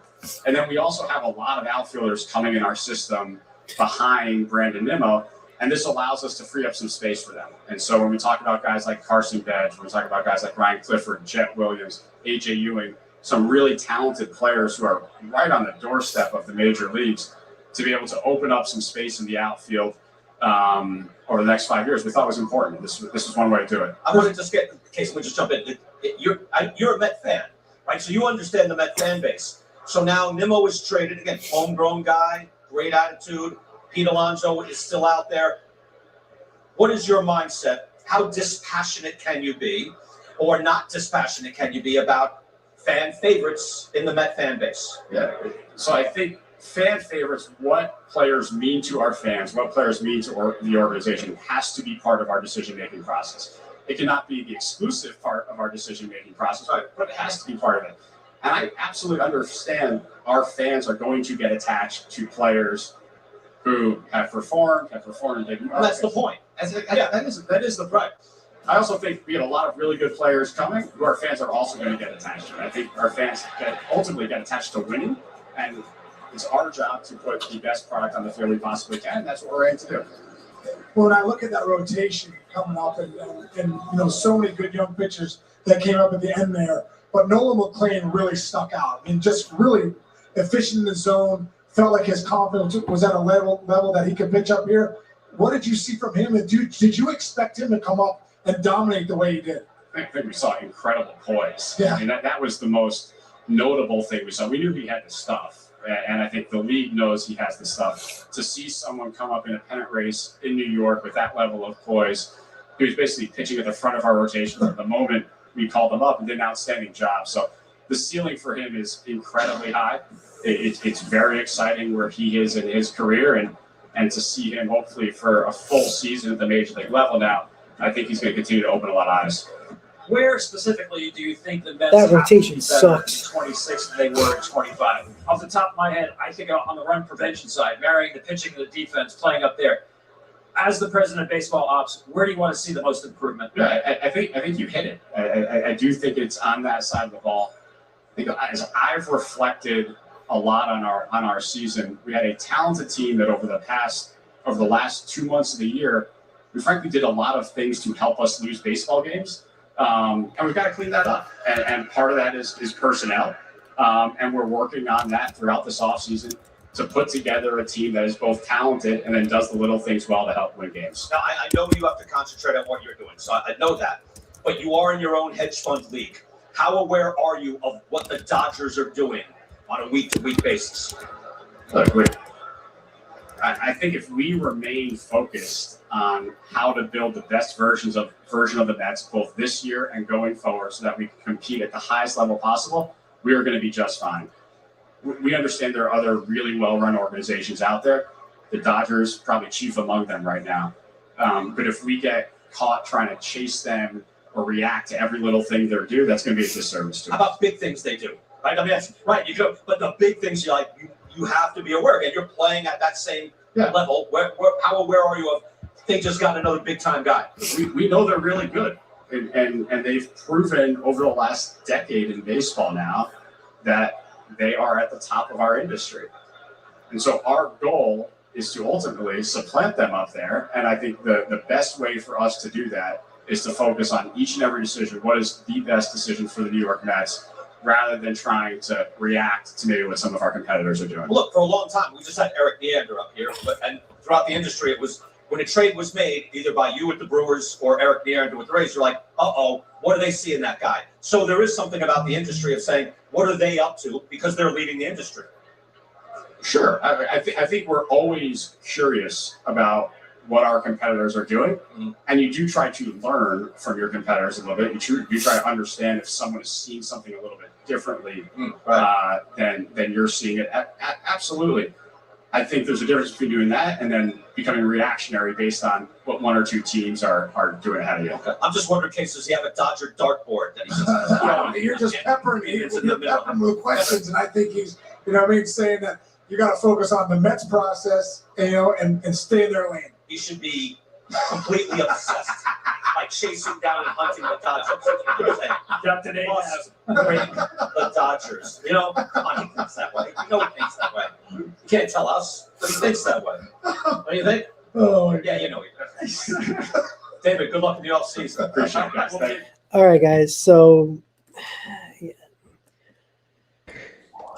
And then we also have a lot of outfielders coming in our system behind Brandon Nimmo, and this allows us to free up some space for them. And so when we talk about guys like Carson Bedge, when we talk about guys like Ryan Clifford, Jet Williams, A.J. Ewing, some really talented players who are right on the doorstep of the major leagues, to be able to open up some space in the outfield over the next 5 years, we thought was important. This is one way to do it. I want to just get, in case we just jump in. You're a Met fan, right? So you understand the Met fan base. So now Nimmo is traded, again, homegrown guy, great attitude. Pete Alonso is still out there. What is your mindset? How dispassionate can you be, or not dispassionate can you be about fan favorites in the Met fan base? Yeah. So I think fan favorites, what players mean to our fans, what players mean to the organization, has to be part of our decision-making process. It cannot be the exclusive part of our decision-making process, but it has to be part of it. And I absolutely understand our fans are going to get attached to players who have performed in big markets. That's the point. That is the point. I also think we have a lot of really good players coming who our fans are also going to get attached to. I think our fans ultimately get attached to winning, and it's our job to put the best product on the field we possibly can, and that's what we're aiming to do. Well, when I look at that rotation coming up and so many good young pitchers that came up at the end there, but Nolan McLean really stuck out. I mean, just really efficient in the zone, felt like his confidence was at a level that he could pitch up here. What did you see from him? And did you expect him to come up and dominate the way he did? I think we saw incredible poise. Yeah. I mean, that was the most notable thing we saw. We knew he had the stuff, and I think the league knows he has the stuff. To see someone come up in a pennant race in New York with that level of poise, he was basically pitching at the front of our rotation at the moment we called him up and did an outstanding job. So the ceiling for him is incredibly high. It's very exciting where he is in his career, and to see him hopefully for a full season at the major league level now, I think he's going to continue to open a lot of eyes. Where specifically do you think the Mets That rotation have to be better sucks. in 26 than they were in 25? Off the top of my head, I think on the run prevention side, marrying the pitching and the defense, playing up there. As the president of baseball ops, where do you want to see the most improvement? Yeah, I think you hit it. I do think it's on that side of the ball. I think as I've reflected a lot on our season, we had a talented team that over the last 2 months of the year, we frankly did a lot of things to help us lose baseball games. And we've got to clean that up. And part of that is personnel. And we're working on that throughout this offseason to put together a team that is both talented and then does the little things well to help win games. Now, I know you have to concentrate on what you're doing, so I know that. But you are in your own hedge fund league. How aware are you of what the Dodgers are doing on a week-to-week basis? Look, I think if we remain focused on how to build the best version of the Mets both this year and going forward so that we can compete at the highest level possible, we are going to be just fine. We understand there are other really well-run organizations out there. The Dodgers, probably chief among them right now. But if we get caught trying to chase them or react to every little thing they do, that's going to be a disservice to How them. about big things they do? Right? I mean, that's right. But the big things you have to be aware of, and you're playing at that same level. How aware are you of they just got another big-time guy? We know they're really good, and they've proven over the last decade in baseball now that they are at the top of our industry. And so our goal is to ultimately supplant them up there. And I think the best way for us to do that is to focus on each and every decision. What is the best decision for the New York Mets, rather than trying to react to maybe what some of our competitors are doing. Well, look, for a long time, we just had Eric Neander up here, and throughout the industry, it was when a trade was made, either by you with the Brewers or Eric Neander with the Rays, you're like, uh-oh, what do they see in that guy? So there is something about the industry of saying, what are they up to? Because they're leading the industry. Sure. I think we're always curious about what our competitors are doing. Mm-hmm. And you do try to learn from your competitors a little bit. You try to understand if someone is seeing something a little bit differently than you're seeing it. Absolutely. I think there's a difference between doing that and then becoming reactionary based on what one or two teams are doing ahead of you. Okay. I'm just wondering, does he have a Dodger dartboard that he's You're just peppering me with questions, and I think he's, saying that you got to focus on the Mets process, and stay in their lane. He should be completely obsessed, like chasing down and hunting the Dodgers. Captain Must bring the Dodgers. Come on, he thinks that way. He thinks that way. You can't tell us, but he thinks that way. What do you think? Oh, yeah, he does. David, good luck in the offseason. Appreciate it, guys. Thank you. All right, guys. So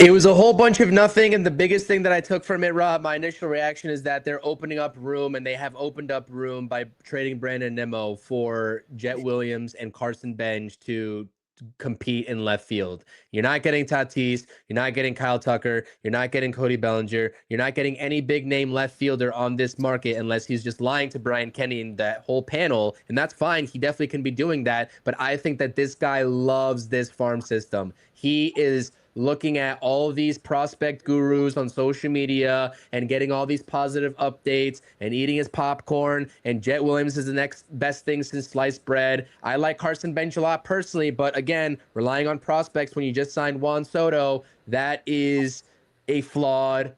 it was a whole bunch of nothing, and the biggest thing that I took from it, Rob, my initial reaction is that they're opening up room, and they have opened up room by trading Brandon Nimmo for Jet Williams and Carson Bench to compete in left field. You're not getting Tatis, you're not getting Kyle Tucker, you're not getting Cody Bellinger, you're not getting any big name left fielder on this market unless he's just lying to Brian Kenny and that whole panel, and that's fine. He definitely can be doing that, but I think that this guy loves this farm system. He is looking at all of these prospect gurus on social media and getting all these positive updates and eating his popcorn, and Jet Williams is the next best thing since sliced bread. I like Carson Bench a lot personally, but again, relying on prospects when you just signed Juan Soto, that is a flawed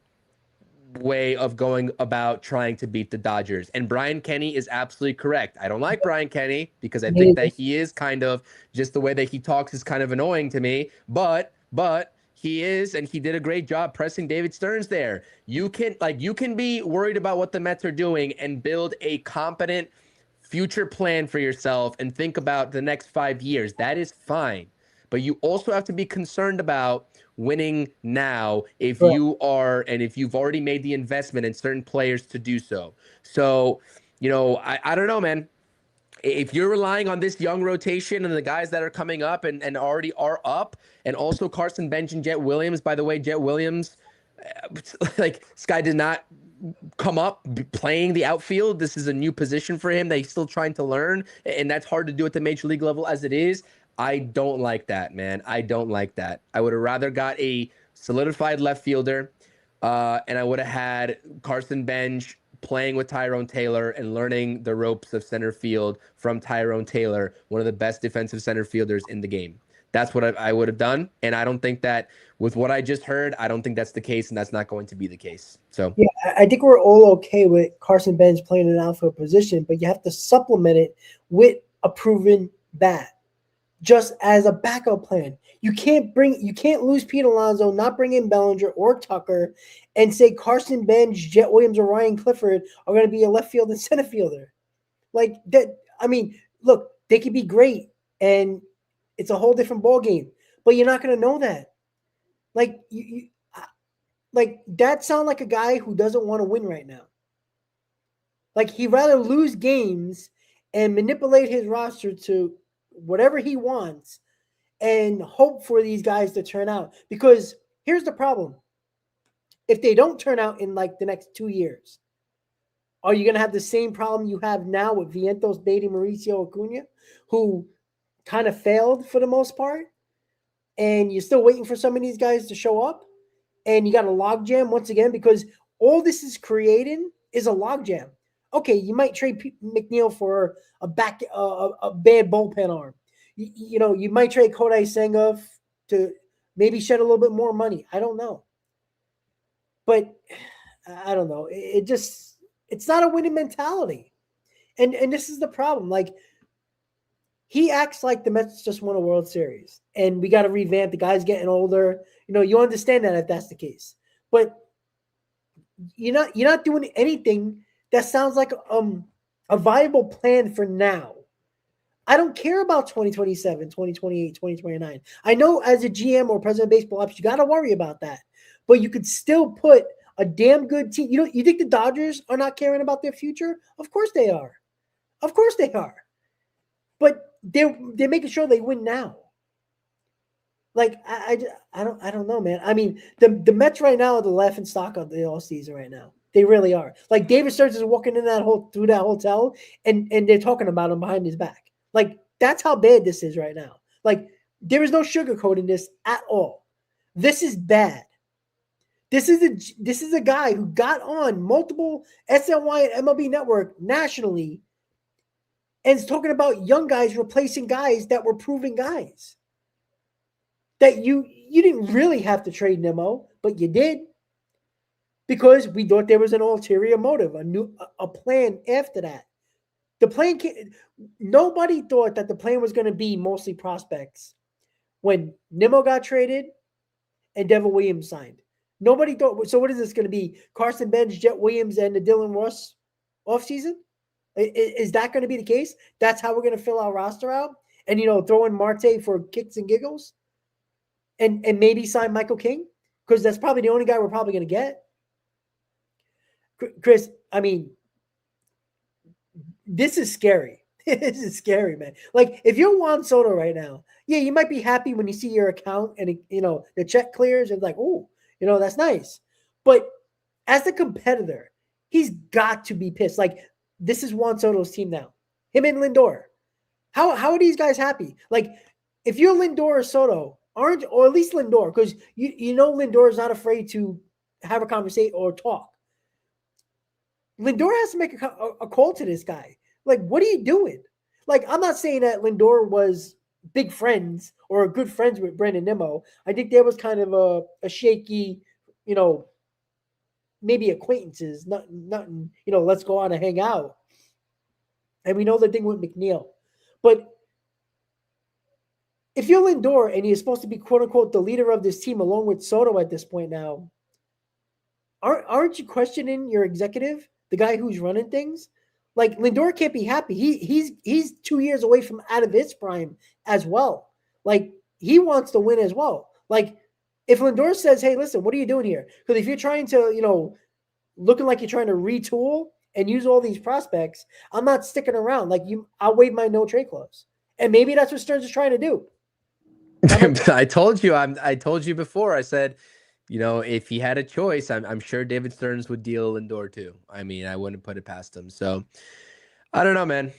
way of going about trying to beat the Dodgers. And Brian Kenny is absolutely correct. I don't like Brian Kenny because I think that he is kind of, just the way that he talks is kind of annoying to me, but he is, and he did a great job pressing David Stearns there. You can be worried about what the Mets are doing and build a competent future plan for yourself and think about the next 5 years. That is fine. But you also have to be concerned about winning now if you are, and if you've already made the investment in certain players to do so. So, I don't know, man. If you're relying on this young rotation and the guys that are coming up and already are up, and also Carson Bench and Jet Williams, by the way, Jet Williams, this guy did not come up playing the outfield. This is a new position for him that he's still trying to learn, and that's hard to do at the major league level as it is. I don't like that, man. I don't like that. I would have rather got a solidified left fielder, and I would have had Carson Bench playing with Tyrone Taylor and learning the ropes of center field from Tyrone Taylor, one of the best defensive center fielders in the game. That's what I would have done. And I don't think that, with what I just heard, I don't think that's the case, and that's not going to be the case. So yeah, I think we're all okay with Carson Bench playing an outfield position, but you have to supplement it with a proven bat, just as a backup plan. You can't lose Pete Alonso, not bring in Bellinger or Tucker, and say Carson Bench, Jet Williams, or Ryan Clifford are going to be a left field and center fielder. Like that. I mean, look, they could be great, and it's a whole different ball game. But you're not going to know that. Like that sounds like a guy who doesn't want to win right now. Like he'd rather lose games and manipulate his roster to whatever he wants and hope for these guys to turn out. Because here's the problem. If they don't turn out in like the next 2 years, are you going to have the same problem you have now with Vientos, Beatty, Mauricio Acuna, who kind of failed for the most part, and you're still waiting for some of these guys to show up, and you got a logjam once again, because all this is creating is a logjam. Okay, you might trade McNeil for a bad bullpen arm. You might trade Kodai Senga to maybe shed a little bit more money. I don't know. But I don't know. It's not a winning mentality. And this is the problem. Like, he acts like the Mets just won a World Series and we got to revamp. The guy's getting older. You understand that if that's the case. But you're not doing anything that sounds like a viable plan for now. I don't care about 2027, 2028, 2029. I know as a GM or president of baseball ops, you got to worry about that. But you could still put a damn good team. You think the Dodgers are not caring about their future? Of course they are. Of course they are. But they're making sure they win now. Like I don't know, man. I mean, the Mets right now are the laughing stock of the all season right now. They really are. Like David Stearns is walking in through that hotel, and they're talking about him behind his back. Like that's how bad this is right now. Like there is no sugarcoating this at all. This is bad. This is a guy who got on multiple SNY and MLB Network nationally and is talking about young guys replacing guys that were proven guys. That you didn't really have to trade Nimmo, but you did because we thought there was an ulterior motive, a plan after that. The plan nobody thought that the plan was going to be mostly prospects when Nimmo got traded and Devin Williams signed. Nobody thought. So what is this going to be? Carson Benz, Jet Williams, and the Dylan Ross offseason? Is that going to be the case? That's how we're going to fill our roster out, and throw in Marte for kicks and giggles, and maybe sign Michael King because that's probably the only guy we're probably going to get. Chris, I mean, this is scary. This is scary, man. Like if you're Juan Soto right now, yeah, you might be happy when you see your account and the check clears and like, oh, that's nice. But as a competitor, he's got to be pissed. Like this is Juan Soto's team now. Him and Lindor. How are these guys happy? Like if you're Lindor or Soto, or at least Lindor, because Lindor is not afraid to have a conversation or talk. Lindor has to make a call to this guy. Like, what are you doing? Like, I'm not saying that Lindor was big friends or good friends with Brandon Nimmo. I think there was kind of a shaky, maybe acquaintances, nothing, let's go out and hang out. And we know the thing with McNeil. But if you're Lindor and you're supposed to be, quote unquote, the leader of this team along with Soto at this point now, aren't you questioning your executive, the guy who's running things? Like Lindor can't be happy. He's 2 years away from out of his prime as well. Like he wants to win as well. Like if Lindor says, "Hey, listen, what are you doing here?" Because if you're trying to, looking like you're trying to retool and use all these prospects, I'm not sticking around. Like I'll waive my no trade clause, and maybe that's what Stearns is trying to do. I told you before. I said, if he had a choice, I'm sure David Stearns would deal Lindor too. I mean, I wouldn't put it past him. So I don't know, man.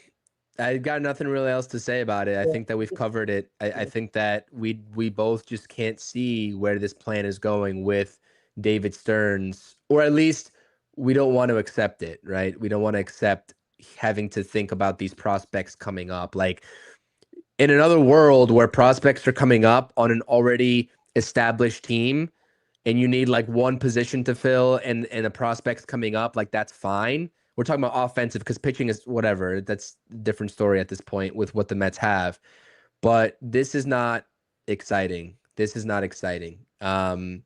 I got nothing really else to say about it. I think that we've covered it. I think that we both just can't see where this plan is going with David Stearns, or at least we don't want to accept it, right? We don't want to accept having to think about these prospects coming up. Like in another world where prospects are coming up on an already established team, and you need like one position to fill and a prospect's coming up, like that's fine. We're talking about offensive because pitching is whatever. That's a different story at this point with what the Mets have. But this is not exciting. This is not exciting. And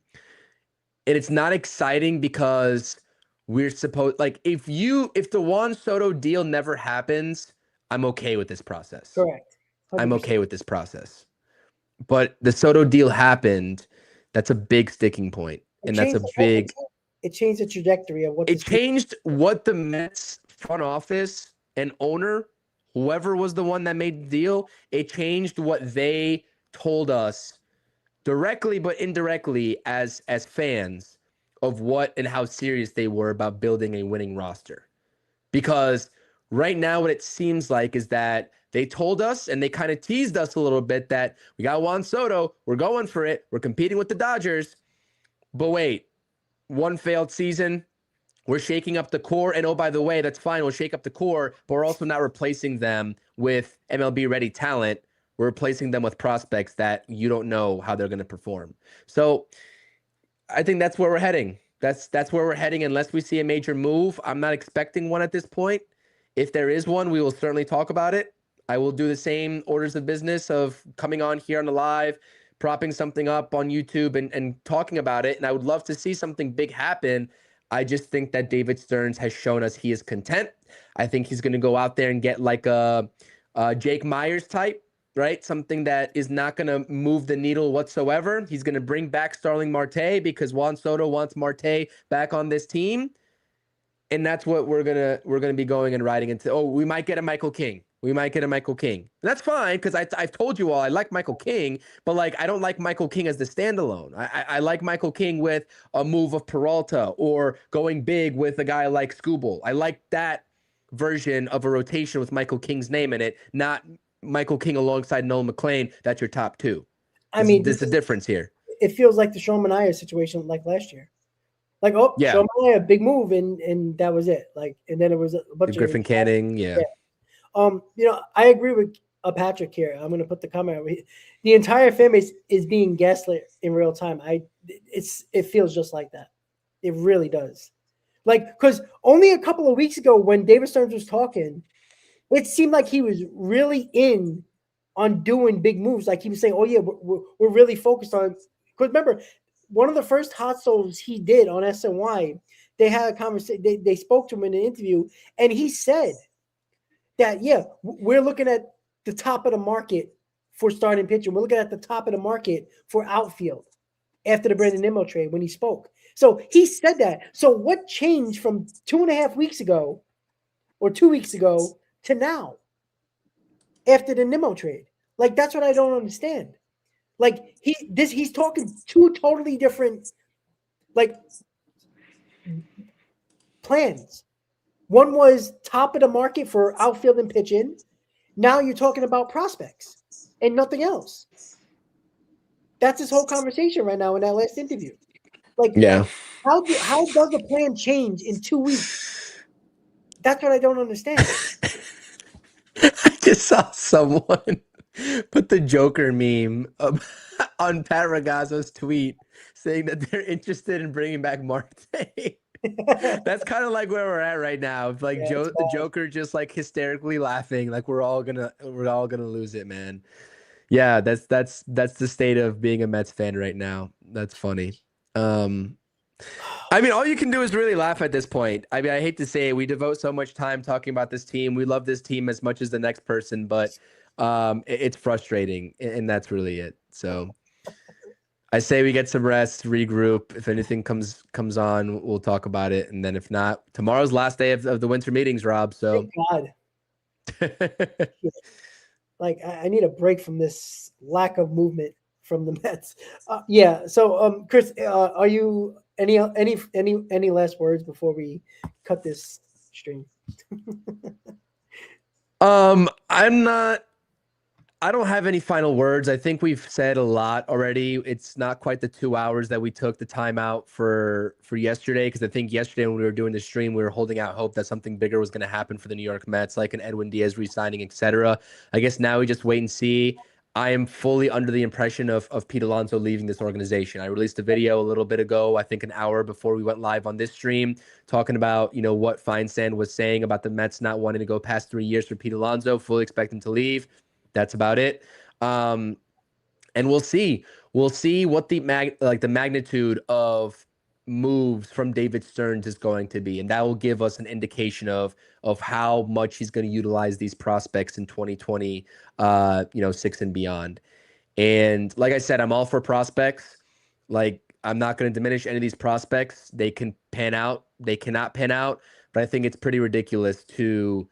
it's not exciting because we're supposed, like if the Juan Soto deal never happens, I'm okay with this process. Correct. 100%. I'm okay with this process. But the Soto deal happened. That's a big sticking point. And that's a big... It changed the trajectory of what... It changed what the Mets front office and owner, whoever was the one that made the deal, it changed what they told us directly but indirectly as fans of what and how serious they were about building a winning roster. Because right now what it seems like is that they told us and they kind of teased us a little bit that we got Juan Soto, we're going for it, we're competing with the Dodgers. But wait, one failed season, we're shaking up the core. And oh, by the way, that's fine, we'll shake up the core, but we're also not replacing them with MLB-ready talent. We're replacing them with prospects that you don't know how they're going to perform. So I think that's where we're heading. That's where we're heading unless we see a major move. I'm not expecting one at this point. If there is one, we will certainly talk about it. I will do the same orders of business of coming on here on the live, propping something up on YouTube and talking about it. And I would love to see something big happen. I just think that David Stearns has shown us he is content. I think he's going to go out there and get like a Jake Myers type, right? Something that is not going to move the needle whatsoever. He's going to bring back Starling Marte because Juan Soto wants Marte back on this team. And that's what we're gonna be going and riding into. Oh, we might get a Michael King. We might get a Michael King. And that's fine because I've told you all I like Michael King, but like I don't like Michael King as the standalone. I like Michael King with a move of Peralta or going big with a guy like Skubal. I like that version of a rotation with Michael King's name in it, not Michael King alongside Nolan McLean. That's your top two. There's a difference here. It feels like the Sean Manaea situation like last year. Like, oh, Yeah. Sean Manaea, a big move, and that was it. Like, and then it was a bunch Griffin of Canning, yeah. I agree with Patrick here. I'm going to put the comment. The entire fan base is being gaslit in real time. It feels just like that. It really does. Like, because only a couple of weeks ago when David Stearns was talking, it seemed like he was really in on doing big moves. Like he was saying, "Oh yeah, we're really focused on." Because remember, one of the first hot souls he did on SNY, they had a conversation. They spoke to him in an interview, and he said that we're looking at the top of the market for starting pitching. We're looking at the top of the market for outfield after the Brandon Nimmo trade when he spoke. So he said that. So what changed from 2.5 weeks ago or 2 weeks ago to now after the Nimmo trade? Like, that's what I don't understand. Like, he's talking two totally different, like, plans. One was top of the market for outfield and pitching. Now you're talking about prospects and nothing else. That's his whole conversation right now in that last interview. Like, Yeah. how does the plan change in 2 weeks? That's what I don't understand. I just saw someone put the Joker meme on Pat Ragazzo's tweet saying that they're interested in bringing back Marte. That's kind of like where we're at right now. It's like the Joker just like hysterically laughing, like we're all gonna lose it, man. Yeah, that's the state of being a Mets fan right now. That's funny. I mean, all you can do is really laugh at this point. I mean, I hate to say it, we devote so much time talking about this team. We love this team as much as the next person, but it's frustrating, and that's really it. So I say we get some rest, regroup. If anything comes on, we'll talk about it, and then if not, tomorrow's last day of the winter meetings, Rob. So Thank God. Like, I need a break from this lack of movement from the Mets. So, Chris, are you any last words before we cut this stream? I don't have any final words. I think we've said a lot already. It's not quite the 2 hours that we took the time out for yesterday, because I think yesterday when we were doing the stream, we were holding out hope that something bigger was going to happen for the New York Mets, like an Edwin Diaz re-signing, etc. I guess now we just wait and see. I am fully under the impression of Pete Alonso leaving this organization. I released a video a little bit ago, I think an hour before we went live on this stream, talking about, what Feinstein was saying about the Mets not wanting to go past 3 years for Pete Alonso. Fully expect him to leave. That's about it. And we'll see. We'll see what the magnitude of moves from David Stearns is going to be, and that will give us an indication of how much he's going to utilize these prospects in 2020, 6 and beyond. And like I said, I'm all for prospects. Like, I'm not going to diminish any of these prospects. They can pan out. They cannot pan out. But I think it's pretty ridiculous to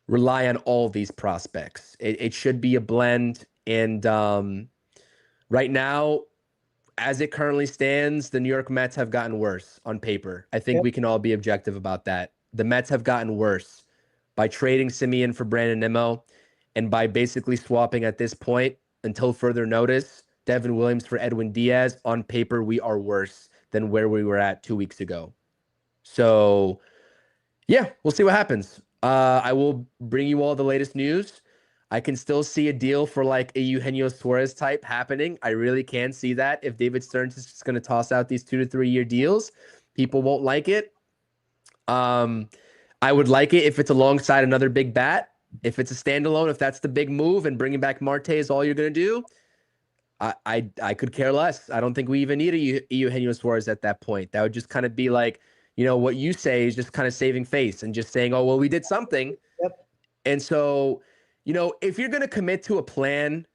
rely on all these prospects. It should be a blend. And right now, as it currently stands, the New York Mets have gotten worse on paper. I think we can all be objective about that. The Mets have gotten worse by trading Semien for Brandon Nimmo and by basically swapping at this point, until further notice, Devin Williams for Edwin Diaz. On paper, we are worse than where we were at 2 weeks ago. So, yeah, we'll see what happens. I will bring you all the latest news. I can still see a deal for like a Eugenio Suarez type happening. I really can see that. If David Stearns is just going to toss out these 2 to 3 year deals, people won't like it. I would like it if it's alongside another big bat. If it's a standalone, if that's the big move and bringing back Marte is all you're going to do, I could care less. I don't think we even need a Eugenio Suarez at that point. That would just kind of be like, what you say is just kind of saving face and just saying, oh, well, we did something. Yep. And so, if you're going to commit to a plan,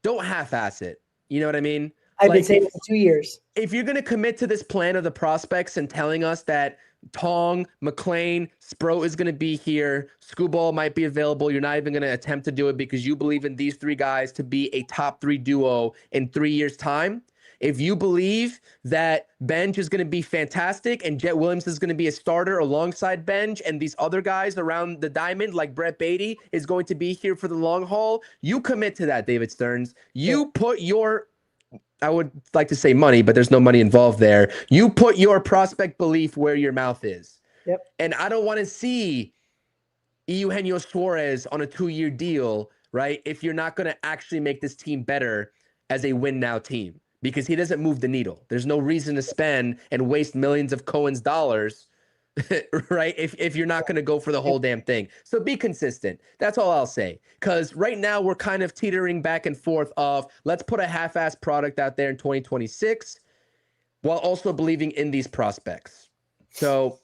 don't half-ass it. You know what I mean? I've been saying it for 2 years. If you're going to commit to this plan of the prospects and telling us that Tong, McLean, Sproat is going to be here, Scuball might be available, you're not even going to attempt to do it because you believe in these 3 guys to be a top 3 duo in 3 years' time. If you believe that Benj is going to be fantastic and Jet Williams is going to be a starter alongside Benj and these other guys around the diamond like Brett Beatty is going to be here for the long haul, you commit to that, David Stearns. You put your I would like to say money, but there's no money involved there. You put your prospect belief where your mouth is. Yep. And I don't want to see Eugenio Suarez on a 2-year deal, right? If you're not going to actually make this team better as a win now team, because he doesn't move the needle. There's no reason to spend and waste millions of Cohen's dollars, right? If you're not going to go for the whole damn thing. So be consistent. That's all I'll say. Because right now we're kind of teetering back and forth of let's put a half-ass product out there in 2026 while also believing in these prospects. So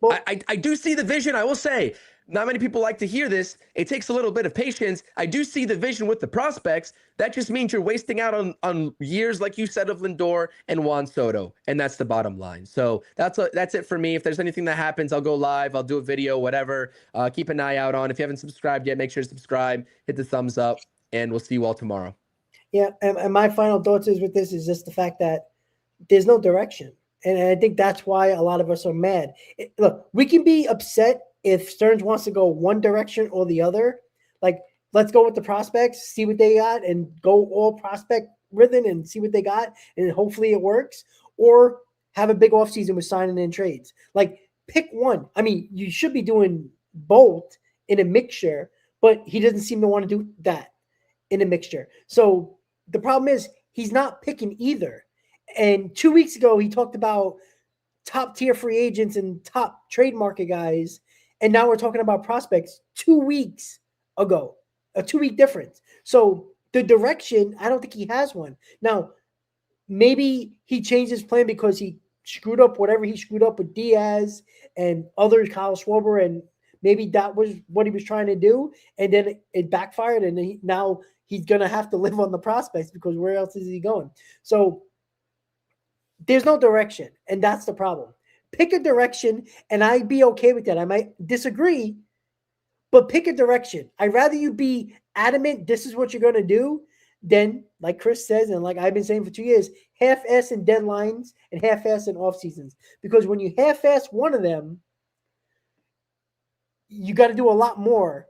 Well, I do see the vision. I will say, not many people like to hear this. It takes a little bit of patience. I do see the vision with the prospects. That just means you're wasting out on years, like you said, of Lindor and Juan Soto. And that's the bottom line. So that's it for me. If there's anything that happens, I'll go live. I'll do a video, whatever. Keep an eye out on. If you haven't subscribed yet, make sure to subscribe, hit the thumbs up, and we'll see you all tomorrow. yeah, and my final thoughts is with this is just the fact that there's no direction. And I think that's why a lot of us are mad. Look, we can be upset if Stearns wants to go one direction or the other. Like, let's go with the prospects, see what they got, and go all prospect ridden and see what they got, and hopefully it works. Or have a big offseason with signing in trades. Like, pick one. I mean, you should be doing both in a mixture, but he doesn't seem to want to do that in a mixture. So the problem is he's not picking either. And 2 weeks ago, he talked about top tier free agents and top trade market guys. And now we're talking about prospects 2 weeks ago, a 2-week difference. So the direction, I don't think he has one. Now, maybe he changed his plan because he screwed up whatever he screwed up with Diaz and others, Kyle Schwarber, and maybe that was what he was trying to do. And then it backfired, and now he's going to have to live on the prospects because where else is he going? So there's no direction, and that's the problem. Pick a direction, and I'd be okay with that. I might disagree, but pick a direction. I'd rather you be adamant this is what you're going to do than, like Chris says, and like I've been saying for 2 years, half-ass in deadlines and half-ass in off seasons. Because when you half-ass one of them, you got to do a lot more,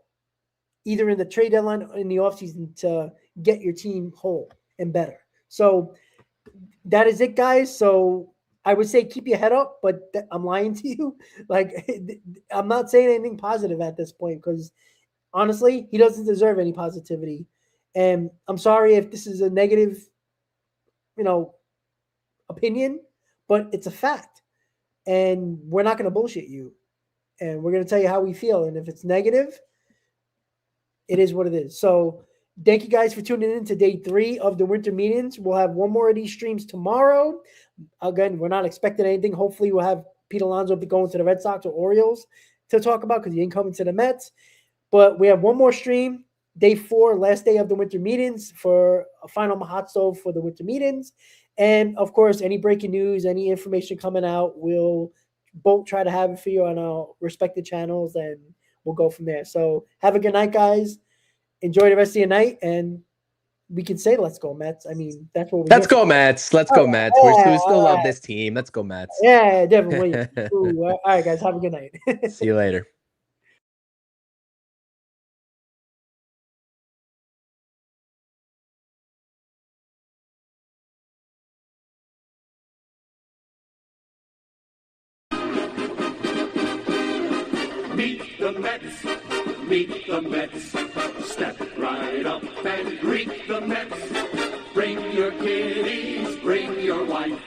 either in the trade deadline or in the offseason, to get your team whole and better. So that is it, guys. So I would say keep your head up, but I'm lying to you. Like, I'm not saying anything positive at this point because, honestly, he doesn't deserve any positivity. And I'm sorry if this is a negative, opinion, but it's a fact. And we're not going to bullshit you. And we're going to tell you how we feel. And if it's negative, it is what it is. So thank you guys for tuning in to day 3 of the winter meetings. We'll have one more of these streams tomorrow. Again, we're not expecting anything. Hopefully we'll have Pete Alonso be going to the Red Sox or Orioles to talk about because he ain't coming to the Mets. But we have one more stream, day 4, last day of the winter meetings, for a final hot stove for the winter meetings. And, of course, any breaking news, any information coming out, we'll both try to have it for you on our respective channels, and we'll go from there. So have a good night, guys. Enjoy the rest of your night, and we can say let's go Mets. I mean, that's what we Let's go Mets. Let's go Mets. We still love this team. Let's go Mets. Yeah, definitely. Ooh, all right, guys. Have a good night. See you later. Meet the Mets, meet the Mets. Step right up and greet the Mets. Bring your kiddies, bring your wife.